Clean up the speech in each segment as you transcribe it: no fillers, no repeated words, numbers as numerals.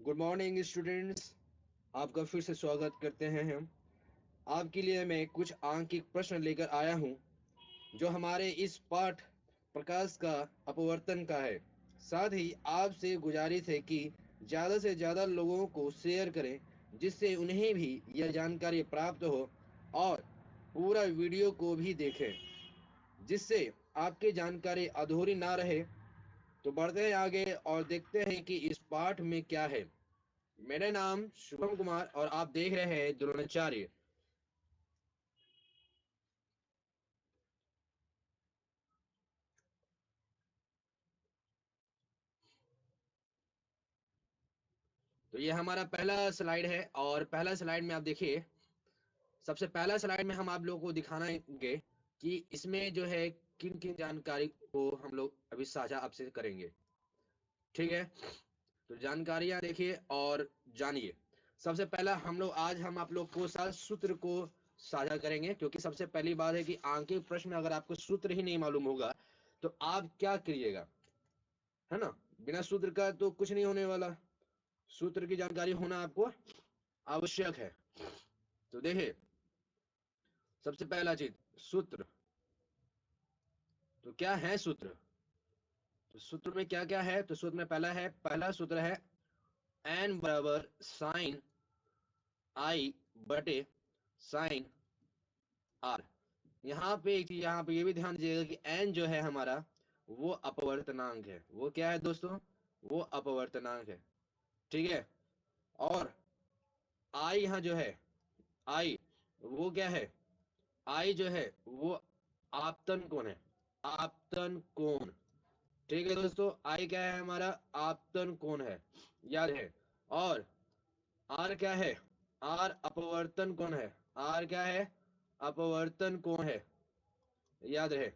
Good morning students. आपका फिर से स्वागत करते हैं हम। आपके लिए मैं कुछ आंकिक प्रश्न लेकर आया हूं जो हमारे इस पाठ प्रकाश का अपवर्तन का है। साथ ही आपसे गुजारिश है कि ज़्यादा से ज़्यादा लोगों को शेयर करें जिससे उन्हें भी यह जानकारी प्राप्त हो, और पूरा वीडियो को भी देखें जिससे आपकी जानकारी अधूरी ना रहे। तो बढ़ते हैं आगे और देखते हैं कि इस पाठ में क्या है। मेरा नाम शुभम कुमार और आप देख रहे हैं द्रोणाचार्य। तो ये हमारा पहला स्लाइड है और पहला स्लाइड में आप देखिए, सबसे पहला स्लाइड में हम आप लोगों को दिखाएंगे कि इसमें जो है किन किन जानकारी को हम लोग अभी साझा आपसे करेंगे। ठीक है, तो जानकारियां देखिए और जानिए। सबसे पहला हम आप लोग को साथ सूत्र को साझा करेंगे, क्योंकि सबसे पहली बात है कि आंकिक प्रश्न में अगर आपको सूत्र ही नहीं मालूम होगा तो आप क्या करिएगा, है ना। बिना सूत्र का तो कुछ नहीं होने वाला। सूत्र की जानकारी होना आपको आवश्यक है। तो देखिए, सबसे पहला चीज सूत्र। तो क्या है सूत्र? तो सूत्र में क्या क्या है? तो सूत्र में पहला सूत्र है एन बराबर साइन आई बटे साइन आर। यहाँ पे ये भी ध्यान दीजिएगा कि एन जो है हमारा वो अपवर्तनांक है। वो क्या है दोस्तों? वो अपवर्तनांक है। ठीक है। और आई यहाँ जो है, आई वो क्या है? आई जो है वो आपतन कोण है। आपतन कोण। ठीक है दोस्तों, आई क्या है? हमारा आपतन कोण है, याद है। और आर क्या है? आर अपवर्तन कोण है। आर क्या है? अपवर्तन कोण है, याद रहे।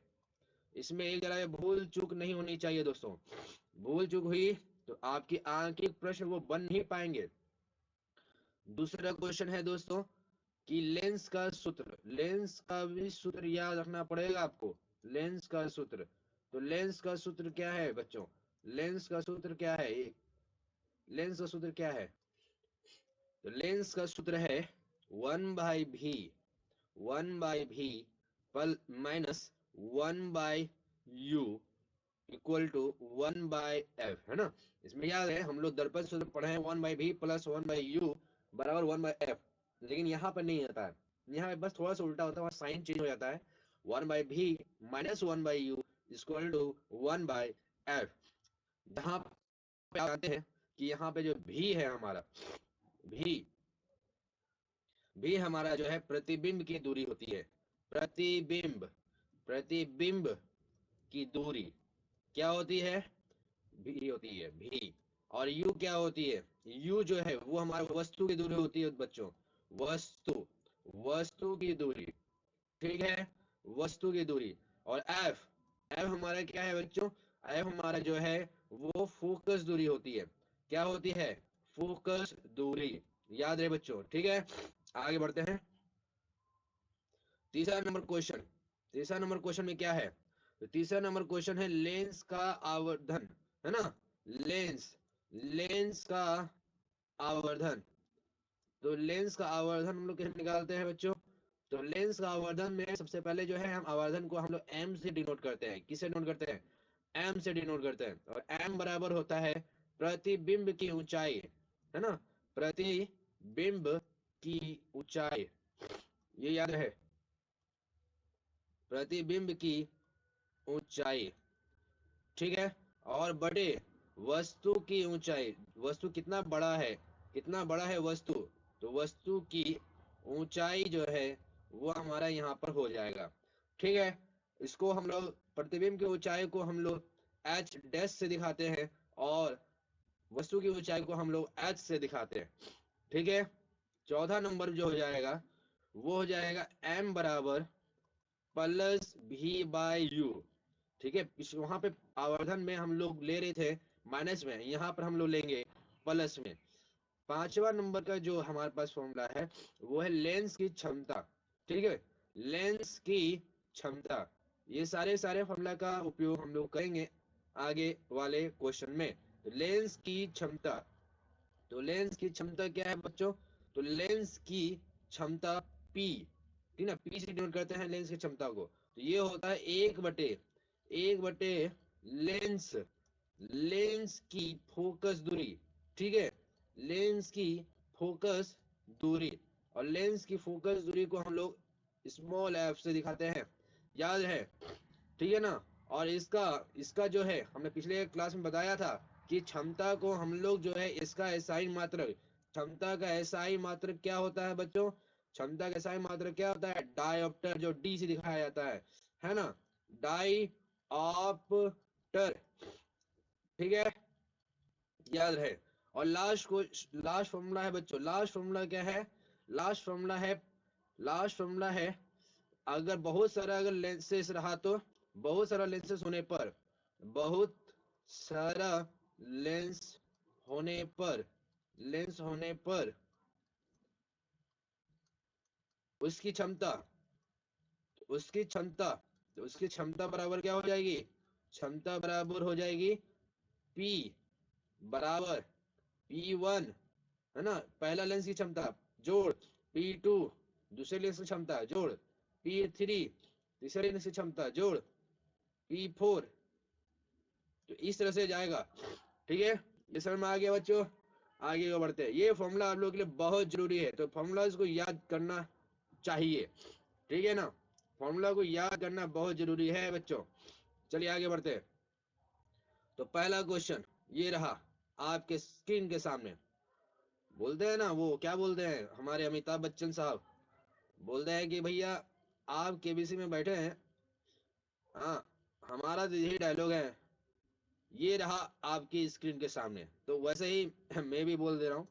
इसमें एक जरा भूल चूक नहीं होनी चाहिए दोस्तों। भूल चूक हुई तो आपकी आंकिक प्रश्न वो बन नहीं पाएंगे। दूसरा क्वेश्चन है दोस्तों कि लेंस का सूत्र। लेंस का भी सूत्र याद रखना पड़ेगा आपको। लेंस का सूत्र। तो लेंस का सूत्र क्या है बच्चों? लेंस का सूत्र क्या है? लेंस का सूत्र क्या है? तो लेंस का सूत्र है 1/v। 1/v पल minus 1/u equal to 1/f, है ना। इसमें याद है हम लोग दर्पण सूत्र पढ़े हैं 1/v प्लस 1/u बराबर 1/f। लेकिन यहाँ पर नहीं आता है। यहाँ पे बस थोड़ा सा उल्टा होता है, साइन चेंज हो जाता है। 1/v minus 1/u equal to 1/f। यहाँ पे आप जानते हैं कि यहाँ पे जो भी है हमारा, भी भी हमारा जो है प्रतिबिंब की दूरी होती है। प्रतिबिंब। प्रतिबिंब की दूरी क्या होती है? भी होती है, भी। और यू क्या होती है? यू जो है वो हमारे वस्तु की दूरी होती है बच्चों। वस्तु। वस्तु की दूरी। ठीक है, वस्तु की दूरी। और एफ, एफ हमारा क्या है बच्चों? एफ हमारा जो है वो फोकस दूरी होती है। क्या होती है? फोकस दूरी। याद रहे बच्चों। ठीक है, आगे बढ़ते हैं। तीसरा नंबर क्वेश्चन। तीसरा नंबर क्वेश्चन में क्या है? तो तीसरा नंबर क्वेश्चन है लेंस का आवर्धन, है ना। लेंस, लेंस का आवर्धन। तो लेंस का आवर्धन हम लोग कैसे निकालते हैं बच्चों? तो लेंस का आवर्धन में सबसे पहले जो है हम आवर्धन को हम लोग एम से डिनोट करते हैं। किससे डिनोट करते हैं? एम से डिनोट करते हैं। और एम बराबर होता है प्रतिबिंब की ऊंचाई, है ना। प्रतिबिंब की ऊंचाई, ये याद रहे। प्रतिबिंब की ऊंचाई। ठीक है। और बड़े वस्तु की ऊंचाई। वस्तु कितना बड़ा है? कितना बड़ा है वस्तु? तो वस्तु की ऊंचाई जो है वो हमारा यहाँ पर हो जाएगा। ठीक है। इसको हम लोग प्रतिबिंब की ऊंचाई को हम लोग एच डैश से दिखाते हैं और वस्तु की ऊंचाई को हम लोग एच से दिखाते हैं। ठीक है। चौथा नंबर जो हो जाएगा वो हो जाएगा एम बराबर प्लस भी बाय यू। ठीक है, वहां पे आवर्धन में हम लोग ले रहे थे माइनस में, यहाँ पर हम लोग लेंगे प्लस में। पांचवा नंबर का जो हमारे पास फॉर्मूला है वो है लेंस की क्षमता। ठीक है, लेंस की क्षमता। ये सारे सारे फॉर्मूला का उपयोग हम लोग करेंगे आगे वाले क्वेश्चन में। तो लेंस की क्षमता। तो लेंस की क्षमता क्या है बच्चों? तो लेंस की क्षमता P, ठीक ना, P से डिनोट करते हैं लेंस की क्षमता को। तो ये होता है एक बटे लेंस, लेंस की फोकस दूरी, ठीक है, लेंस की फोकस दूरी। और लेंस की फोकस दूरी को हम लोग स्मॉल f से दिखाते हैं, याद है, ठीक है ना। और इसका इसका जो है हमने पिछले क्लास में बताया था कि क्षमता को हम लोग जो है इसका एसआई मात्रक, क्षमता का एसआई मात्रक क्या होता है बच्चों? क्षमता का एसआई मात्रक क्या होता है? डायऑप्टर, जो डी से दिखाया जाता है ना, डायऑप्टर, ठीक है, याद रहे। और लास्ट फॉर्मूला है बच्चों, लास्ट फॉर्मूला क्या है? लास्ट फॉर्मूला है अगर बहुत सारा अगर लेंसेस रहा तो, बहुत सारा लेंसेस होने पर, बहुत सारा लेंस होने पर, लेंस होने पर उसकी क्षमता, उसकी क्षमता, तो उसकी क्षमता बराबर क्या हो जाएगी? क्षमता बराबर हो जाएगी P बराबर P1, है ना, पहला लेंस की क्षमता जोड़ P2, दूसरे लेंस की क्षमता जोड़ P3, तीसरे लेंस की क्षमता जोड़ P4। तो इस तरह से जाएगा, ठीक है, ये समझ में आ गया बच्चों? आगे को बढ़ते हैं। ये फॉर्मूला आप लोगों के लिए बहुत जरूरी है, तो फॉर्मूला को याद करना चाहिए, ठीक है ना, फॉर्मूला को याद करना बहुत जरूरी है बच्चों। चलिए आगे बढ़ते हैं। तो पहला क्वेश्चन ये रहा आपके स्क्रीन के सामने। बोलते हैं ना, वो क्या बोलते हैं हमारे अमिताभ बच्चन साहब, बोलते हैं कि भैया आप केबीसी में बैठे हैं, हाँ, हमारा तो यही डायलॉग है, ये रहा आपकी स्क्रीन के सामने। तो वैसे ही मैं भी बोल दे रहा हूँ।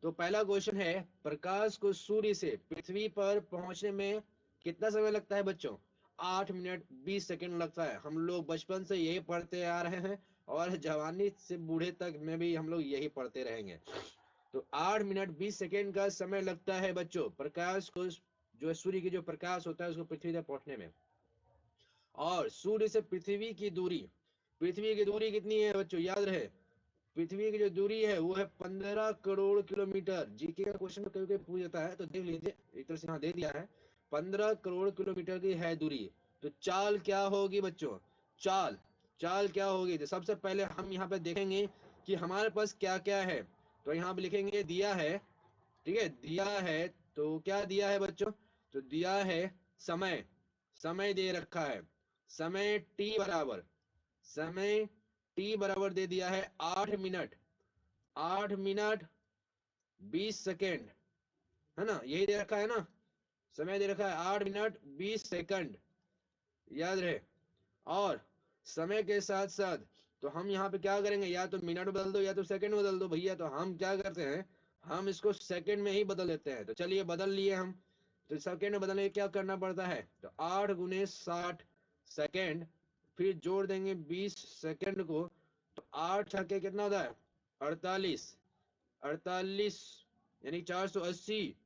तो पहला क्वेश्चन है, प्रकाश को सूर्य से पृथ्वी पर पहुंचने में कितना समय लगता है बच्चों? 8 मिनट 20 सेकंड लगता है। हम लोग बचपन से यही पढ़ते आ रहे हैं और जवानी से बूढ़े तक में भी हम लोग यही पढ़ते रहेंगे। तो 8 मिनट 20 सेकंड का समय लगता है बच्चों प्रकाश को, जो सूर्य की जो प्रकाश होता है उसको पृथ्वी तक पहुंचने में। और सूर्य से पृथ्वी की दूरी, पृथ्वी की दूरी कितनी है बच्चों? याद रहे, पृथ्वी की जो दूरी है वो है 15 करोड़ किलोमीटर। जीके का क्वेश्चन कभी कभी पूछ जाता है, तो देख लीजिए, एक तरह से यहाँ दे दिया है, 15 करोड़ किलोमीटर की है दूरी। तो चाल क्या होगी बच्चों? चाल, चाल क्या होगी? तो सबसे पहले हम यहाँ पे देखेंगे कि हमारे पास क्या क्या है। तो यहाँ पे लिखेंगे दिया है, ठीक है, दिया है, तो क्या दिया है बच्चों? तो दिया है समय, समय दे रखा है, समय t बराबर, समय t बराबर दे दिया है 8 मिनट, 8 मिनट 20 सेकेंड, है ना, यही दे रखा है ना, समय दे रखा है 8 मिनट 20 सेकंड, याद रहे। और समय के साथ साथ तो हम यहाँ पे क्या करेंगे, या तो मिनट बदल दो या तो सेकंड बदल दो भैया। तो हम क्या करते हैं, हम इसको सेकंड में ही बदल देते हैं। तो चलिए बदल लिए हम। तो सेकंड में बदलने क्या करना पड़ता है? तो 8 गुने 60 सेकंड, फिर जोड़ देंगे 20 सेकंड को। तो 8 छक्के कितना होता है? 48, 48 यानी 480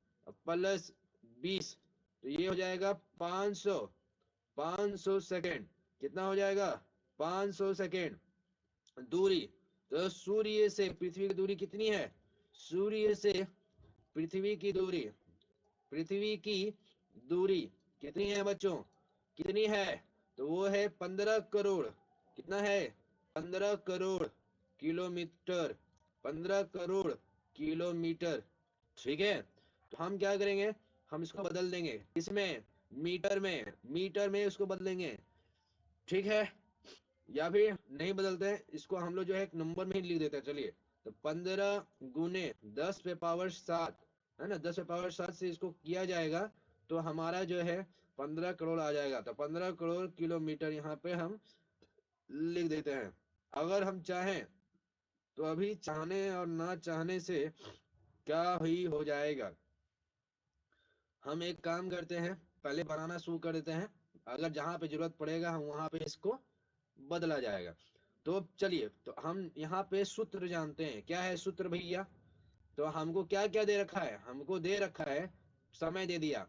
प्लस 20, तो ये हो जाएगा 500, 500 सेकेंड। कितना हो जाएगा? 500 सेकेंड दूरी। तो सूर्य से पृथ्वी की दूरी कितनी है? सूर्य से पृथ्वी की दूरी, पृथ्वी की दूरी कितनी है बच्चों? कितनी है? तो वो है 15 करोड़। कितना है? 15 करोड़ किलोमीटर, 15 करोड़ किलोमीटर, ठीक है। तो हम क्या करेंगे, हम इसको बदल देंगे इसमें, मीटर में, मीटर में उसको बदलेंगे, ठीक है। या फिर नहीं बदलते हैं, इसको हम लोग जो है एक नंबर में ही लिख देते हैं। चलिए, तो 15 गुने 10 पे पावर 7, है ना, 10 पे पावर 7 से इसको किया जाएगा तो हमारा जो है 15 करोड़ आ जाएगा। तो 15 करोड़ किलोमीटर यहाँ पे हम लिख देते हैं। अगर हम चाहें तो अभी चाहने और ना चाहने से क्या ही हो जाएगा, हम एक काम करते हैं, पहले बनाना शुरू कर देते हैं, अगर जहां पे जरूरत पड़ेगा हम वहां पे इसको बदला जाएगा। तो चलिए, तो हम यहाँ पे सूत्र जानते हैं। क्या है सूत्र भैया? तो हमको क्या क्या दे रखा है? हमको दे रखा है समय दे दिया,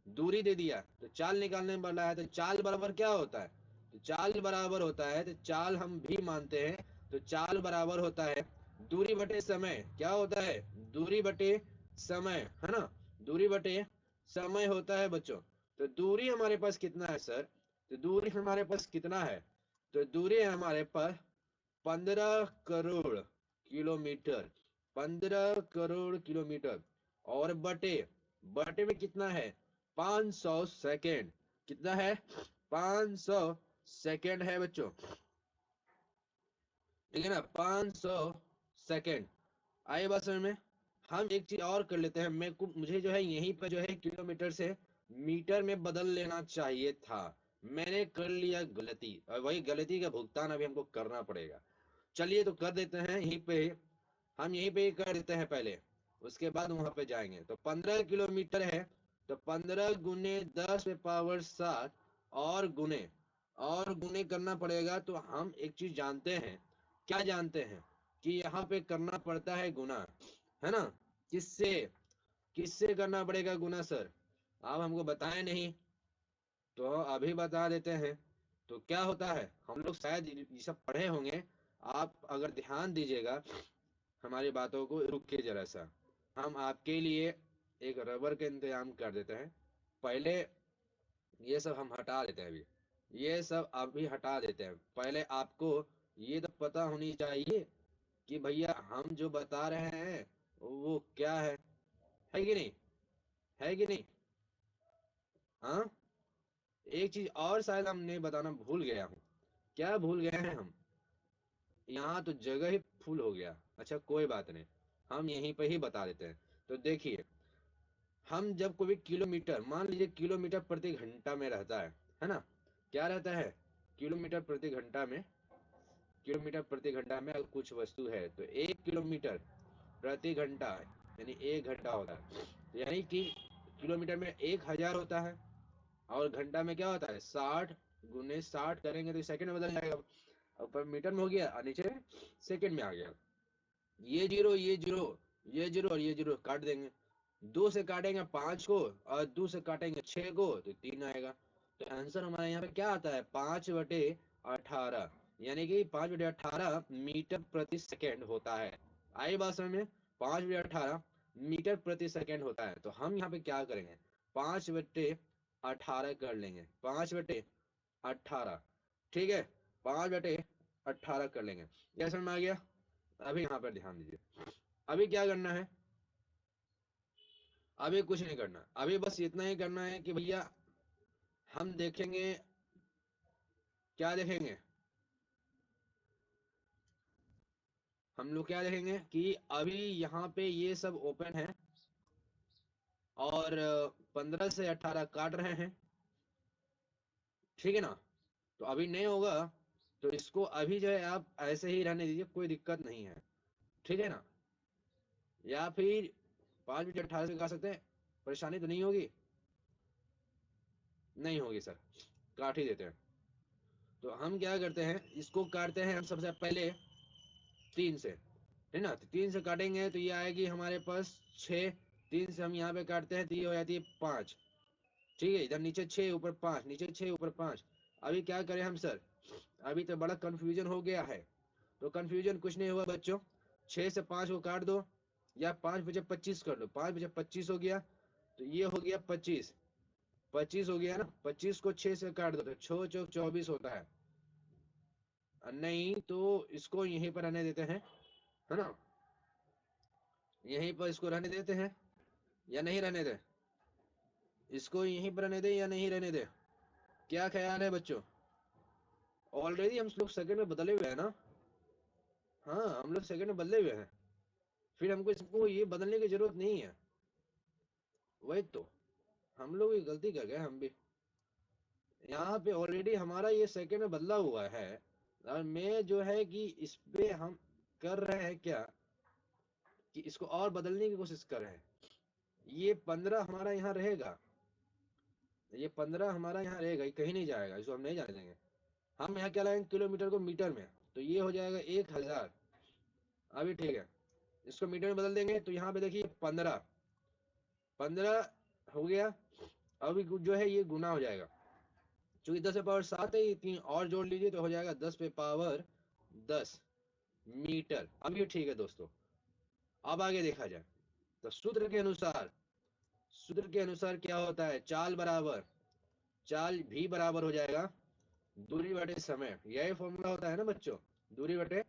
दूरी दे दिया, तो चाल निकालने वाला है। तो चाल बराबर क्या होता है? तो चाल बराबर होता है, तो चाल हम भी मानते हैं, तो चाल बराबर होता है दूरी बटे समय क्या होता है, दूरी बटे समय, है ना, दूरी बटे समय होता है बच्चों। तो दूरी हमारे पास कितना है सर, तो दूरी हमारे पास कितना है, तो दूरी है हमारे पास 15 करोड़ किलोमीटर, 15 करोड़ किलोमीटर, और बटे, बटे में कितना है 500 सेकेंड, कितना है 500 सेकेंड है बच्चों, ठीक है ना, 500 सेकेंड। आए बात समझ में। हम एक चीज और कर लेते हैं, मुझे जो है यहीं पर जो है किलोमीटर से मीटर में बदल लेना चाहिए था, मैंने कर लिया गलती, और वही गलती का भुगतान अभी हमको करना पड़ेगा। चलिए तो कर देते हैं यहीं पे, हम यहीं पे ही कर देते हैं पहले, उसके बाद वहां पे जाएंगे। तो 15 किलोमीटर है, तो 15 गुने 10 पे पावर 7, और गुने करना पड़ेगा। तो हम एक चीज जानते हैं, क्या जानते हैं, कि यहाँ पे करना पड़ता है गुना, है ना, किससे, किससे करना पड़ेगा गुना सर, आप हमको बताएं नहीं, तो अभी बता देते हैं। तो क्या होता है, हम लोग शायद ये सब पढ़े होंगे, आप अगर ध्यान दीजिएगा हमारी बातों को, रुक के जरा सा, हम आपके लिए एक रबर का इंतजाम कर देते हैं। पहले ये सब हम हटा देते हैं, अभी ये सब अभी हटा देते हैं। पहले आपको ये तो पता होनी चाहिए कि भैया हम जो बता रहे हैं वो क्या है कि नहीं, है कि नहीं, हाँ। एक चीज और शायद हम नहीं बताना भूल गया हूँ, क्या भूल गए हैं हम, यहाँ तो जगह ही फुल हो गया, अच्छा कोई बात नहीं, हम यहीं पे ही बता देते हैं। तो देखिए, हम जब कोई भी किलोमीटर, मान लीजिए किलोमीटर प्रति घंटा में रहता है ना, क्या रहता है, किलोमीटर प्रति घंटा में, किलोमीटर प्रति घंटा में अगर कुछ वस्तु है तो 1 किलोमीटर प्रति घंटा, यानी 1 घंटा होता है, यानी कि किलोमीटर में 1000 होता है, और घंटा में क्या होता है 60, गुने 60 करेंगे तो सेकंड में बदल जाएगा, ऊपर मीटर में हो गया और नीचे सेकंड में आ गया। ये जीरो, ये जीरो, ये जीरो और ये जीरो काट देंगे, 2 से काटेंगे 5 को, और 2 से काटेंगे 6 को, तो 3 आएगा। तो आंसर हमारे यहाँ पे क्या आता है 5/18, यानी कि 5/18 मीटर प्रति सेकेंड होता है। आई बात समझ में, 5/18 मीटर प्रति सेकेंड होता है। तो हम यहाँ पे क्या करेंगे, 5/18 कर लेंगे, 5/18, ठीक है, 5/18 कर लेंगे, यह समझ में आ गया। अभी यहाँ पर ध्यान दीजिए, अभी क्या करना है, अभी कुछ नहीं करना, अभी बस इतना ही करना है कि भैया हम देखेंगे, क्या देखेंगे, हम लोग क्या देखेंगे कि अभी यहाँ पे ये सब ओपन है, और 15 से 18 काट रहे हैं, ठीक है ना। तो अभी नहीं होगा, तो इसको अभी जो है आप ऐसे ही रहने दीजिए, कोई दिक्कत नहीं है, ठीक है ना, या फिर 5/18 से काट सकते हैं, परेशानी तो नहीं होगी, नहीं होगी सर, काट ही देते हैं। तो हम क्या करते हैं, इसको काटते हैं हम सबसे पहले 3 से, है ना, तो 3 से काटेंगे तो ये आएगी हमारे पास 6, 3 से हम यहाँ पे काटते हैं तो ये हो जाती है 5, ठीक है, इधर नीचे 6 ऊपर 5, नीचे 6 ऊपर 5। अभी क्या करें हम सर, अभी तो बड़ा कंफ्यूजन हो गया है, तो कंफ्यूजन कुछ नहीं हुआ बच्चों, 6 से 5 को काट दो, या 5×25 कर लो, 5×25 हो गया, तो ये हो गया 25, 25 हो गया ना, 25 को 6 से काट दो तो 6×4 = 24 होता है। नहीं तो इसको यहीं पर रहने देते हैं, है ना, यहीं पर इसको रहने देते हैं या नहीं रहने दे, इसको यहीं पर रहने दे या नहीं रहने दे, क्या ख्याल है बच्चों, ऑलरेडी हम लोग सेकंड में बदले हुए हैं ना, हाँ हम लोग सेकंड में बदले हुए हैं, फिर हमको इसको ये बदलने की जरूरत नहीं है, वही तो हम लोग ये गलती कर गए हम भी, यहाँ पे ऑलरेडी हमारा ये सेकंड में बदला हुआ है, और मैं जो है कि इस पे हम कर रहे हैं क्या, कि इसको और बदलने की कोशिश कर रहे हैं। ये 15 हमारा यहाँ रहेगा, ये 15 हमारा यहाँ रहेगा, ये कहीं नहीं जाएगा, इसको हम नहीं जाने देंगे। हम यहाँ क्या लगाएंगे किलोमीटर को मीटर में, तो ये हो जाएगा 1000, अभी ठीक है, इसको मीटर में बदल देंगे तो यहाँ पे देखिए 15, 15 हो गया, अभी जो है ये गुना हो जाएगा, चूंकि 10 पे पावर 7 है, ये 3 और जोड़ लीजिए तो हो जाएगा 10 पे पावर 10, मीटर। अब ये ठीक है दोस्तों। अब आगे देखा जाए तो सूत्र के अनुसार, सूत्र के अनुसार क्या होता है, चाल बराबर, चाल भी बराबर हो जाएगा दूरी बटे समय। यही फॉर्मूला होता है ना बच्चों, दूरी बटे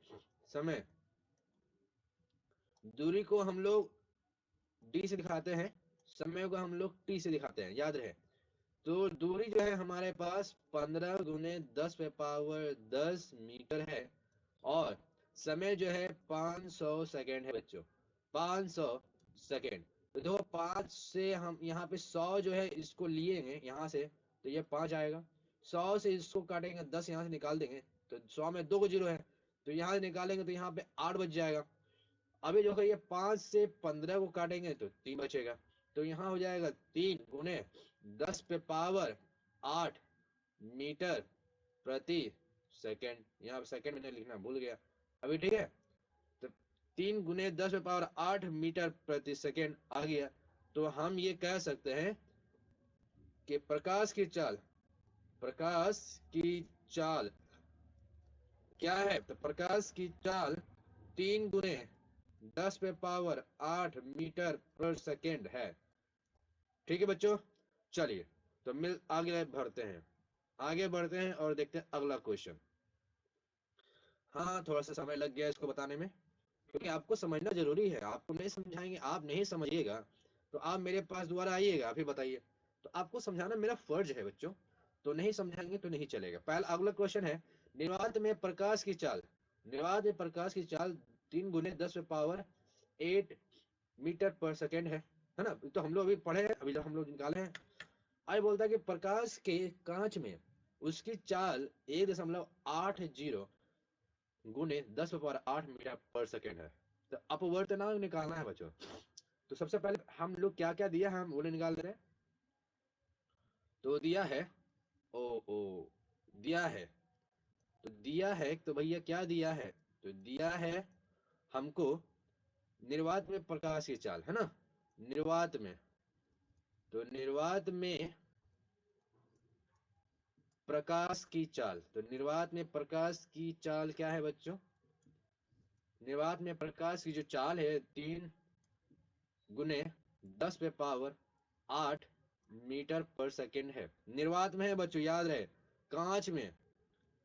समय। दूरी को हम लोग डी से दिखाते हैं, समय को हम लोग टी से दिखाते हैं, याद रहे। तो दूरी जो है हमारे पास 15 गुने 10 पे पावर 10 मीटर है, और समय जो है 500 सेकेंड है बच्चों, 500 सेकेंड। तो देखो 5 से हम यहाँ पे 100 जो है इसको लिएंगे यहाँ से, तो ये 5 आएगा। 100 से इसको काटेंगे, 10 यहाँ से निकाल देंगे, तो 100 में 2 जीरो है, तो यहाँ से निकालेंगे तो यहाँ पे 8 बच जाएगा। अभी देखो ये 5 से 15 को काटेंगे तो 3 बचेगा, तो यहाँ हो जाएगा 3 गुने 10 पे पावर 8 मीटर प्रति सेकेंड। यहाँ सेकेंड मैंने लिखना भूल गया अभी, ठीक है। तो 3 गुने 10 पे पावर 8 मीटर प्रति सेकेंड आ गया। तो हम ये कह सकते हैं कि प्रकाश की चाल, प्रकाश की चाल क्या है, तो प्रकाश की चाल 3 गुने 10 पे पावर 8 मीटर पर सेकेंड है। ठीक है बच्चों, चलिए तो मिल आगे बढ़ते हैं, आगे बढ़ते हैं और देखते हैं अगला क्वेश्चन। हाँ थोड़ा सा समय लग गया इसको बताने में, क्योंकि आपको समझना जरूरी है। आपको नहीं समझाएंगे, आप नहीं समझिएगा तो आप मेरे पास दोबारा आइएगा फिर बताइए। तो आपको समझाना मेरा फर्ज है बच्चों, तो नहीं समझाएंगे तो नहीं चलेगा। पहला अगला क्वेश्चन है, निर्वात में प्रकाश की चाल, निर्वात में प्रकाश की चाल 3 गुने 10 पे पावर 8 मीटर पर सेकेंड है ना। तो हम लोग अभी पढ़े हैं, अभी जो हम लोग निकाले हैं। आज बोलता है कि प्रकाश के कांच में उसकी चाल 1.80 गुने 10 पे पावर 8 मीटर पर सेकेंड है। तो अपवर्तनांक निकालना है बच्चों। तो सबसे पहले हम लोग क्या क्या दिया है हम वो निकाल दे रहे हैं। तो दिया है, ओ ओ दिया है, तो दिया है तो भैया क्या दिया है, तो दिया है हमको निर्वात में प्रकाश की चाल, है ना। निर्वात में, तो निर्वात में प्रकाश की चाल, तो निर्वात में प्रकाश की चाल क्या है बच्चों, निर्वात में प्रकाश की जो चाल है 3 गुने 10 पे पावर 8 मीटर पर सेकेंड है। निर्वात में है बच्चों, याद रहे। कांच में,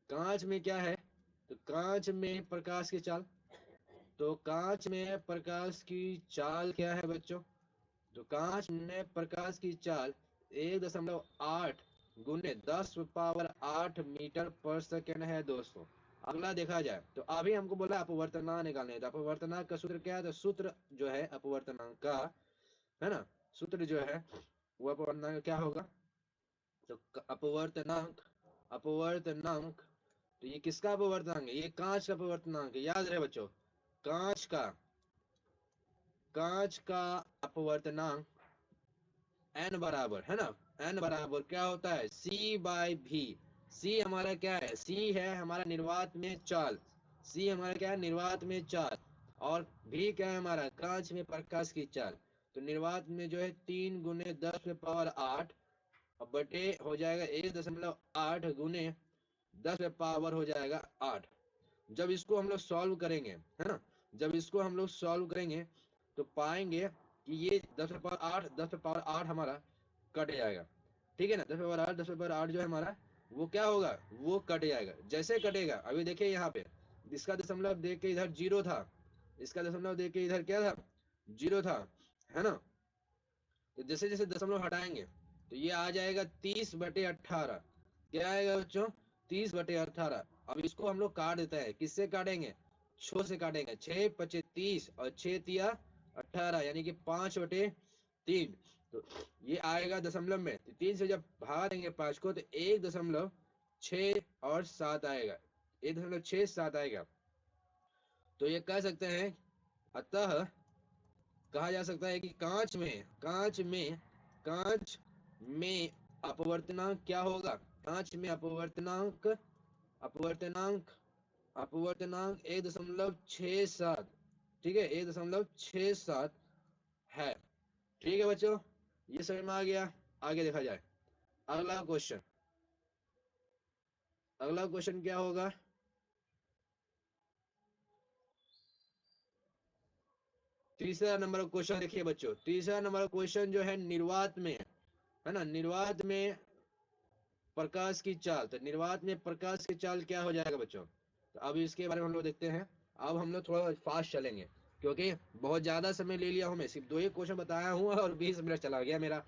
कांच में क्या है, तो कांच में प्रकाश की चाल, तो कांच में प्रकाश की चाल क्या है बच्चों, तो कांच में प्रकाश की चाल 1.8 गुने 10 पावर 8 मीटर पर सेकेंड है दोस्तों। अगला देखा जाए तो अभी हमको बोला अपवर्तनांक निकालने है, तो अपवर्तनांक का सूत्र क्या है, तो सूत्र जो है अपवर्तनांक का, है ना, सूत्र जो है वो अपवर्तनांक क्या होगा, तो अपवर्तनांक, अपवर्तनांक, तो ये किसका अपवर्तनांक है, ये कांच का अपवर्तनांक है, याद रहे बच्चों। कांच का, कांच का अपवर्तनांक एन बराबर, है ना, एन बराबर क्या होता है, सी बाई भी। सी हमारा क्या है, सी है हमारा निर्वात में चाल, सी हमारा क्या है, निर्वात में चाल, और भी क्या है हमारा, कांच में प्रकाश की चाल। तो निर्वात में जो है 3 गुने 10 पे पावर 8 और बटे हो जाएगा 1.8 गुने 10 पे पावर हो जाएगा 8। जब इसको हम लोग सॉल्व करेंगे, है ना, जब इसको हम लोग सॉल्व करेंगे तो पाएंगे कि ये 10 पे पावर 8, 10 पे पावर 8 हमारा कट जाएगा, ठीक है ना। 10 पे पावर 8, 10 पे पावर 8 जो है हमारा वो क्या होगा, वो कट जाएगा। जैसे कटेगा अभी देखिए यहाँ पे, इसका दशमलव देख के इधर जीरो था, इसका दशमलव देख के इधर क्या था, जीरो था, है ना। तो जैसे जैसे दशमलव हटाएंगे तो ये आ जाएगा 30/18। क्या आएगा बच्चों, 30/18। अब इसको हम लोग काट देते हैं, किससे काटेंगे, 6 से काटेंगे, 6×5 = 30 और 6×3 = 18, यानी कि 5/3। तो ये आएगा दशमलव में, तो 3 से जब भाग देंगे 5 को तो 1.67 आएगा, 1.67 आएगा। तो ये कह सकते हैं, अतः कहा जा सकता है कि कांच में, कांच में, कांच में अपवर्तनांक क्या होगा, कांच में अपवर्तनांक, अपवर्तनांक, अपवर्तनांक 1.67, ठीक है, 1.67 है। ठीक है बच्चों, ये समझ में आ गया। आगे देखा जाए अगला क्वेश्चन, अगला क्वेश्चन क्या होगा, तीसरा नंबर का क्वेश्चन देखिए बच्चों, तीसरा नंबर का क्वेश्चन जो है निर्वात में है ना, निर्वात में प्रकाश की चाल। तो निर्वात में प्रकाश की चाल क्या हो जाएगा बच्चों, तो अब इसके बारे में हम लोग देखते हैं। अब हम लोग थोड़ा फास्ट चलेंगे क्योंकि बहुत ज्यादा समय ले लिया हूं, मैं सिर्फ 2 ही क्वेश्चन बताया हूं और 20 मिनट चला गया मेरा।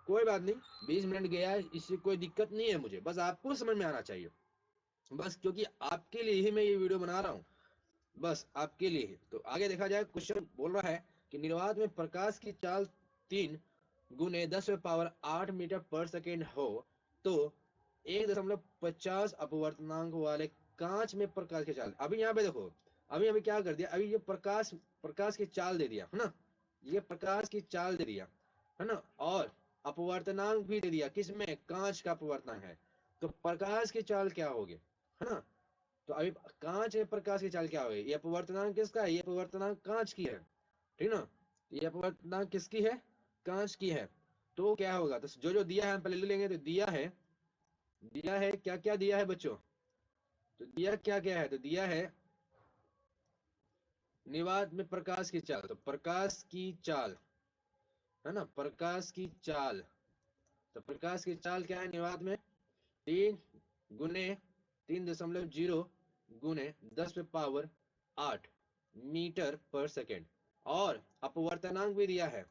कोई बात नहीं, 20 मिनट गया है, इससे कोई दिक्कत नहीं है मुझे, बस आपको समझ में आना चाहिए, बस क्योंकि आपके लिए ही मैं ये वीडियो बना रहा हूँ, बस आपके लिए ही। तो आगे देखा जाए, क्वेश्चन बोल रहा है कि निर्वात में प्रकाश की चाल 3 गुने 10⁻8 मीटर पर सेकेंड हो तो 1.50 अपवर्तनांक वाले कांच में प्रकाश की चाल। अभी यहाँ पे देखो, अभी अभी क्या कर दिया, अभी ये प्रकाश प्रकाश की चाल दे दिया है ना, ये प्रकाश की चाल दे दिया है ना, और अपवर्तनांक भी दे दिया, किसमें, कांच का अपवर्तनांक है। तो प्रकाश की चाल क्या होगी, है ना। तो अभी कांच में प्रकाश की चाल क्या होगी, ये अपवर्तनांक किसका है, ये अपवर्तनांक कांच की है, ठीक ना, ये अपवर्तनांक किसकी है, कांच की है। तो क्या होगा, तो जो जो दिया है हम पहले ले लेंगे। तो दिया है क्या क्या दिया है बच्चों, तो दिया क्या क्या है, तो दिया है निर्वात में प्रकाश की चाल, तो प्रकाश की चाल है ना, प्रकाश की चाल। तो प्रकाश की चाल क्या है निर्वात में, 3 गुने 3.0 गुने 10⁻8 मीटर पर सेकेंड। और अपवर्तनांक भी दिया है,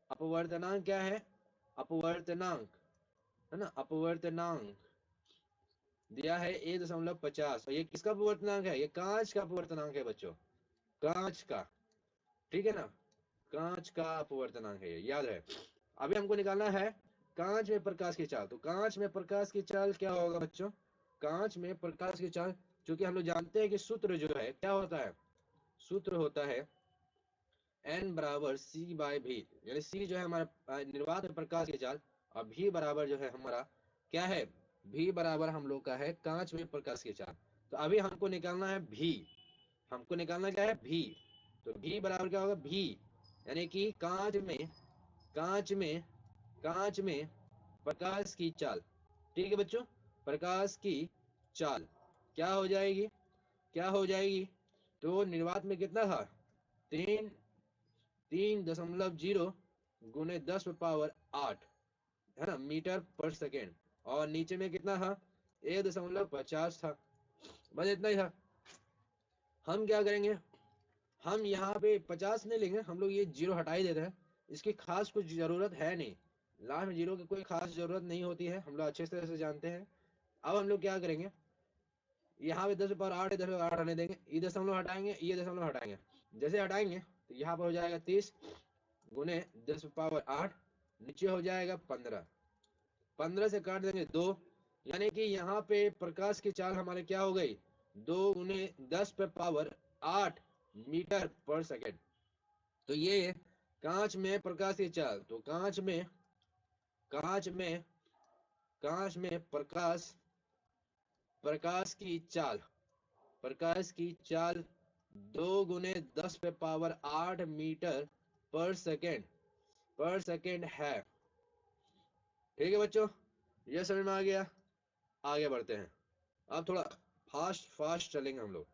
अपवर्तनांक क्या है, अपवर्तनांक है ना, अपवर्तनांक दिया है 1.50। और ये किसका अपवर्तनांक है, ये कांच का अपवर्तनांक है बच्चों, कांच का, ठीक है ना, कांच का अपवर्तनांक है, ये याद है। अभी हमको निकालना है कांच में प्रकाश की चाल। तो कांच में प्रकाश की चाल क्या होगा बच्चों, कांच में प्रकाश की चाल, क्योंकि हम लोग जानते हैं कि सूत्र जो है क्या होता है, सूत्र होता है n बराबर c बाय v, यानी c जो है हमारा निर्वात में प्रकाश की चाल, और v बराबर जो है हमारा क्या है, v बराबर हम लोग का है कांच में प्रकाश की चाल। तो अभी हमको निकालना है v, हमको निकालना क्या है v। तो v बराबर क्या होगा, v यानी कि कांच में कांच में प्रकाश की चाल, ठीक है बच्चों, प्रकाश की चाल क्या हो जाएगी, क्या हो जाएगी, तो निर्वात में कितना था, 3.0 गुने 10⁻8 है ना, मीटर पर सेकेंड। और नीचे में कितना था, 1.50 था, बस इतना ही था। हम क्या करेंगे, हम यहाँ पे 50 नहीं लेंगे, हम लोग ये जीरो हटा ही देते हैं, इसकी खास कुछ जरूरत है नहीं, लास्ट में जीरो की कोई खास जरूरत नहीं होती है, हम लोग अच्छे तरह से जानते हैं। अब हम लोग क्या करेंगे, यहाँ पे 10⁻8 है, 10⁻8 हटाने देंगे, ये दशमलव हटाएंगे, ये दशमलव हटाएंगे, जैसे हटाएंगे तो यहाँ पर हो जाएगा 30 गुने 10⁻8, नीचे हो जाएगा 15, 15 से काट देंगे 2, यानी कि यहाँ पे प्रकाश की चाल हमारे क्या हो गई, 2 गुने 10⁻8 मीटर पर सेकेंड। तो ये कांच में प्रकाश की चाल, तो कांच में कांच में प्रकाश की चाल, प्रकाश की चाल 2 गुने 10⁻8 मीटर पर सेकेंड है, ठीक है बच्चों, ये समझ में आ गया। आगे बढ़ते हैं, अब थोड़ा फास्ट फास्ट चलेंगे हम लोग,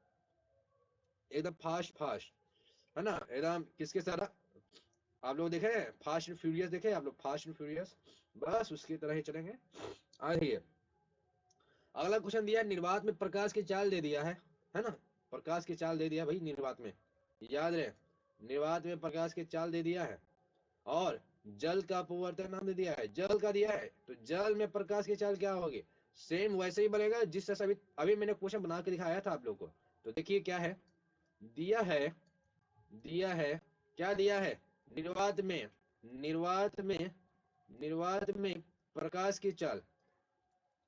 एकदम फास्ट फास्ट, है ना, एकदम किसके साथ, आप लोग देखे फास्ट एंड फ्यूरियस, देखे आप लोग फास्ट एंड फ्यूरियस, बस उसकी तरह ही चलेंगे। आइए, अगला क्वेश्चन दिया है, निर्वात में प्रकाश की चाल दे दिया है ना, प्रकाश की चाल दे दिया भाई निर्वात में, याद रहे, निर्वात में प्रकाश की चाल दे दिया है, और जल का अपवर्तनांक दे दिया है, जल का दिया है, तो जल में प्रकाश की चाल क्या होगी, सेम वैसे ही बनेगा जिस तरह से अभी अभी मैंने क्वेश्चन बना के दिखाया था आप लोग को। तो देखिए क्या है, दिया है, दिया है, क्या दिया है, निर्वात में निर्वात में निर्वात में प्रकाश की चाल,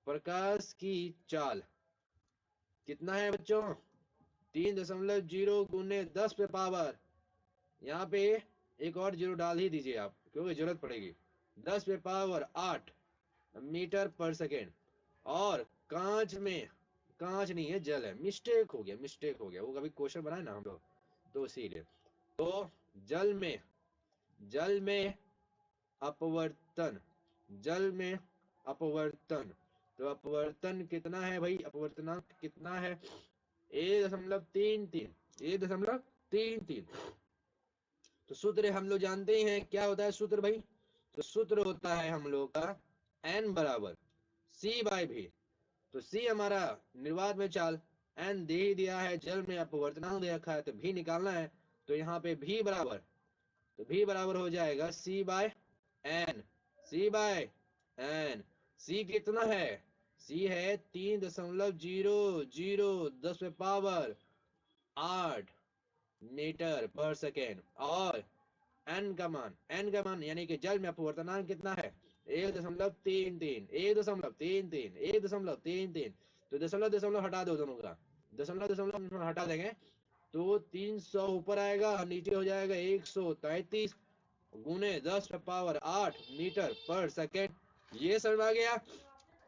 प्रकाश की चाल कितना है बच्चों, 3.0 गुने 10 पे पावर, यहाँ पे एक और जीरो डाल ही दीजिए आप क्योंकि जरूरत पड़ेगी, 10 पे पावर 8 मीटर पर सेकेंड। और कांच में, कांच नहीं है जल है, मिस्टेक हो गया, मिस्टेक हो गया, वो कभी क्वेश्चन बनाए ना हम लोग, तो इसीलिए। तो जल में, जल में अपवर्तन, जल में अपवर्तन, तो अपवर्तन कितना है भाई, अपवर्तनांक कितना है, 1.33, 1.33। तो सूत्र हम लोग जानते ही हैं, क्या होता है सूत्र भाई? तो सूत्र होता है हम लोग का n बराबर C/v। तो C हमारा निर्वात में चाल, n दे ही दिया है, जल में अपवर्तनांक दे रखा है, तो v निकालना है। तो यहाँ पे v बराबर, तो v बराबर हो जाएगा C/n। C/n, C कितना है? C है 3.00010 मीटर पर सेकेंड। और n का मान, यानी कि जल में अपवर्तनांक कितना है? 1.33, 1.33, 1.33। तो दशमलव दशमलव हटा दो दोनों का, दशमलव दशमलव हटा देंगे तो 300 ऊपर आएगा और नीचे हो जाएगा 133 गुने 10⁸ मीटर पर सेकेंड। ये समझ आ गया?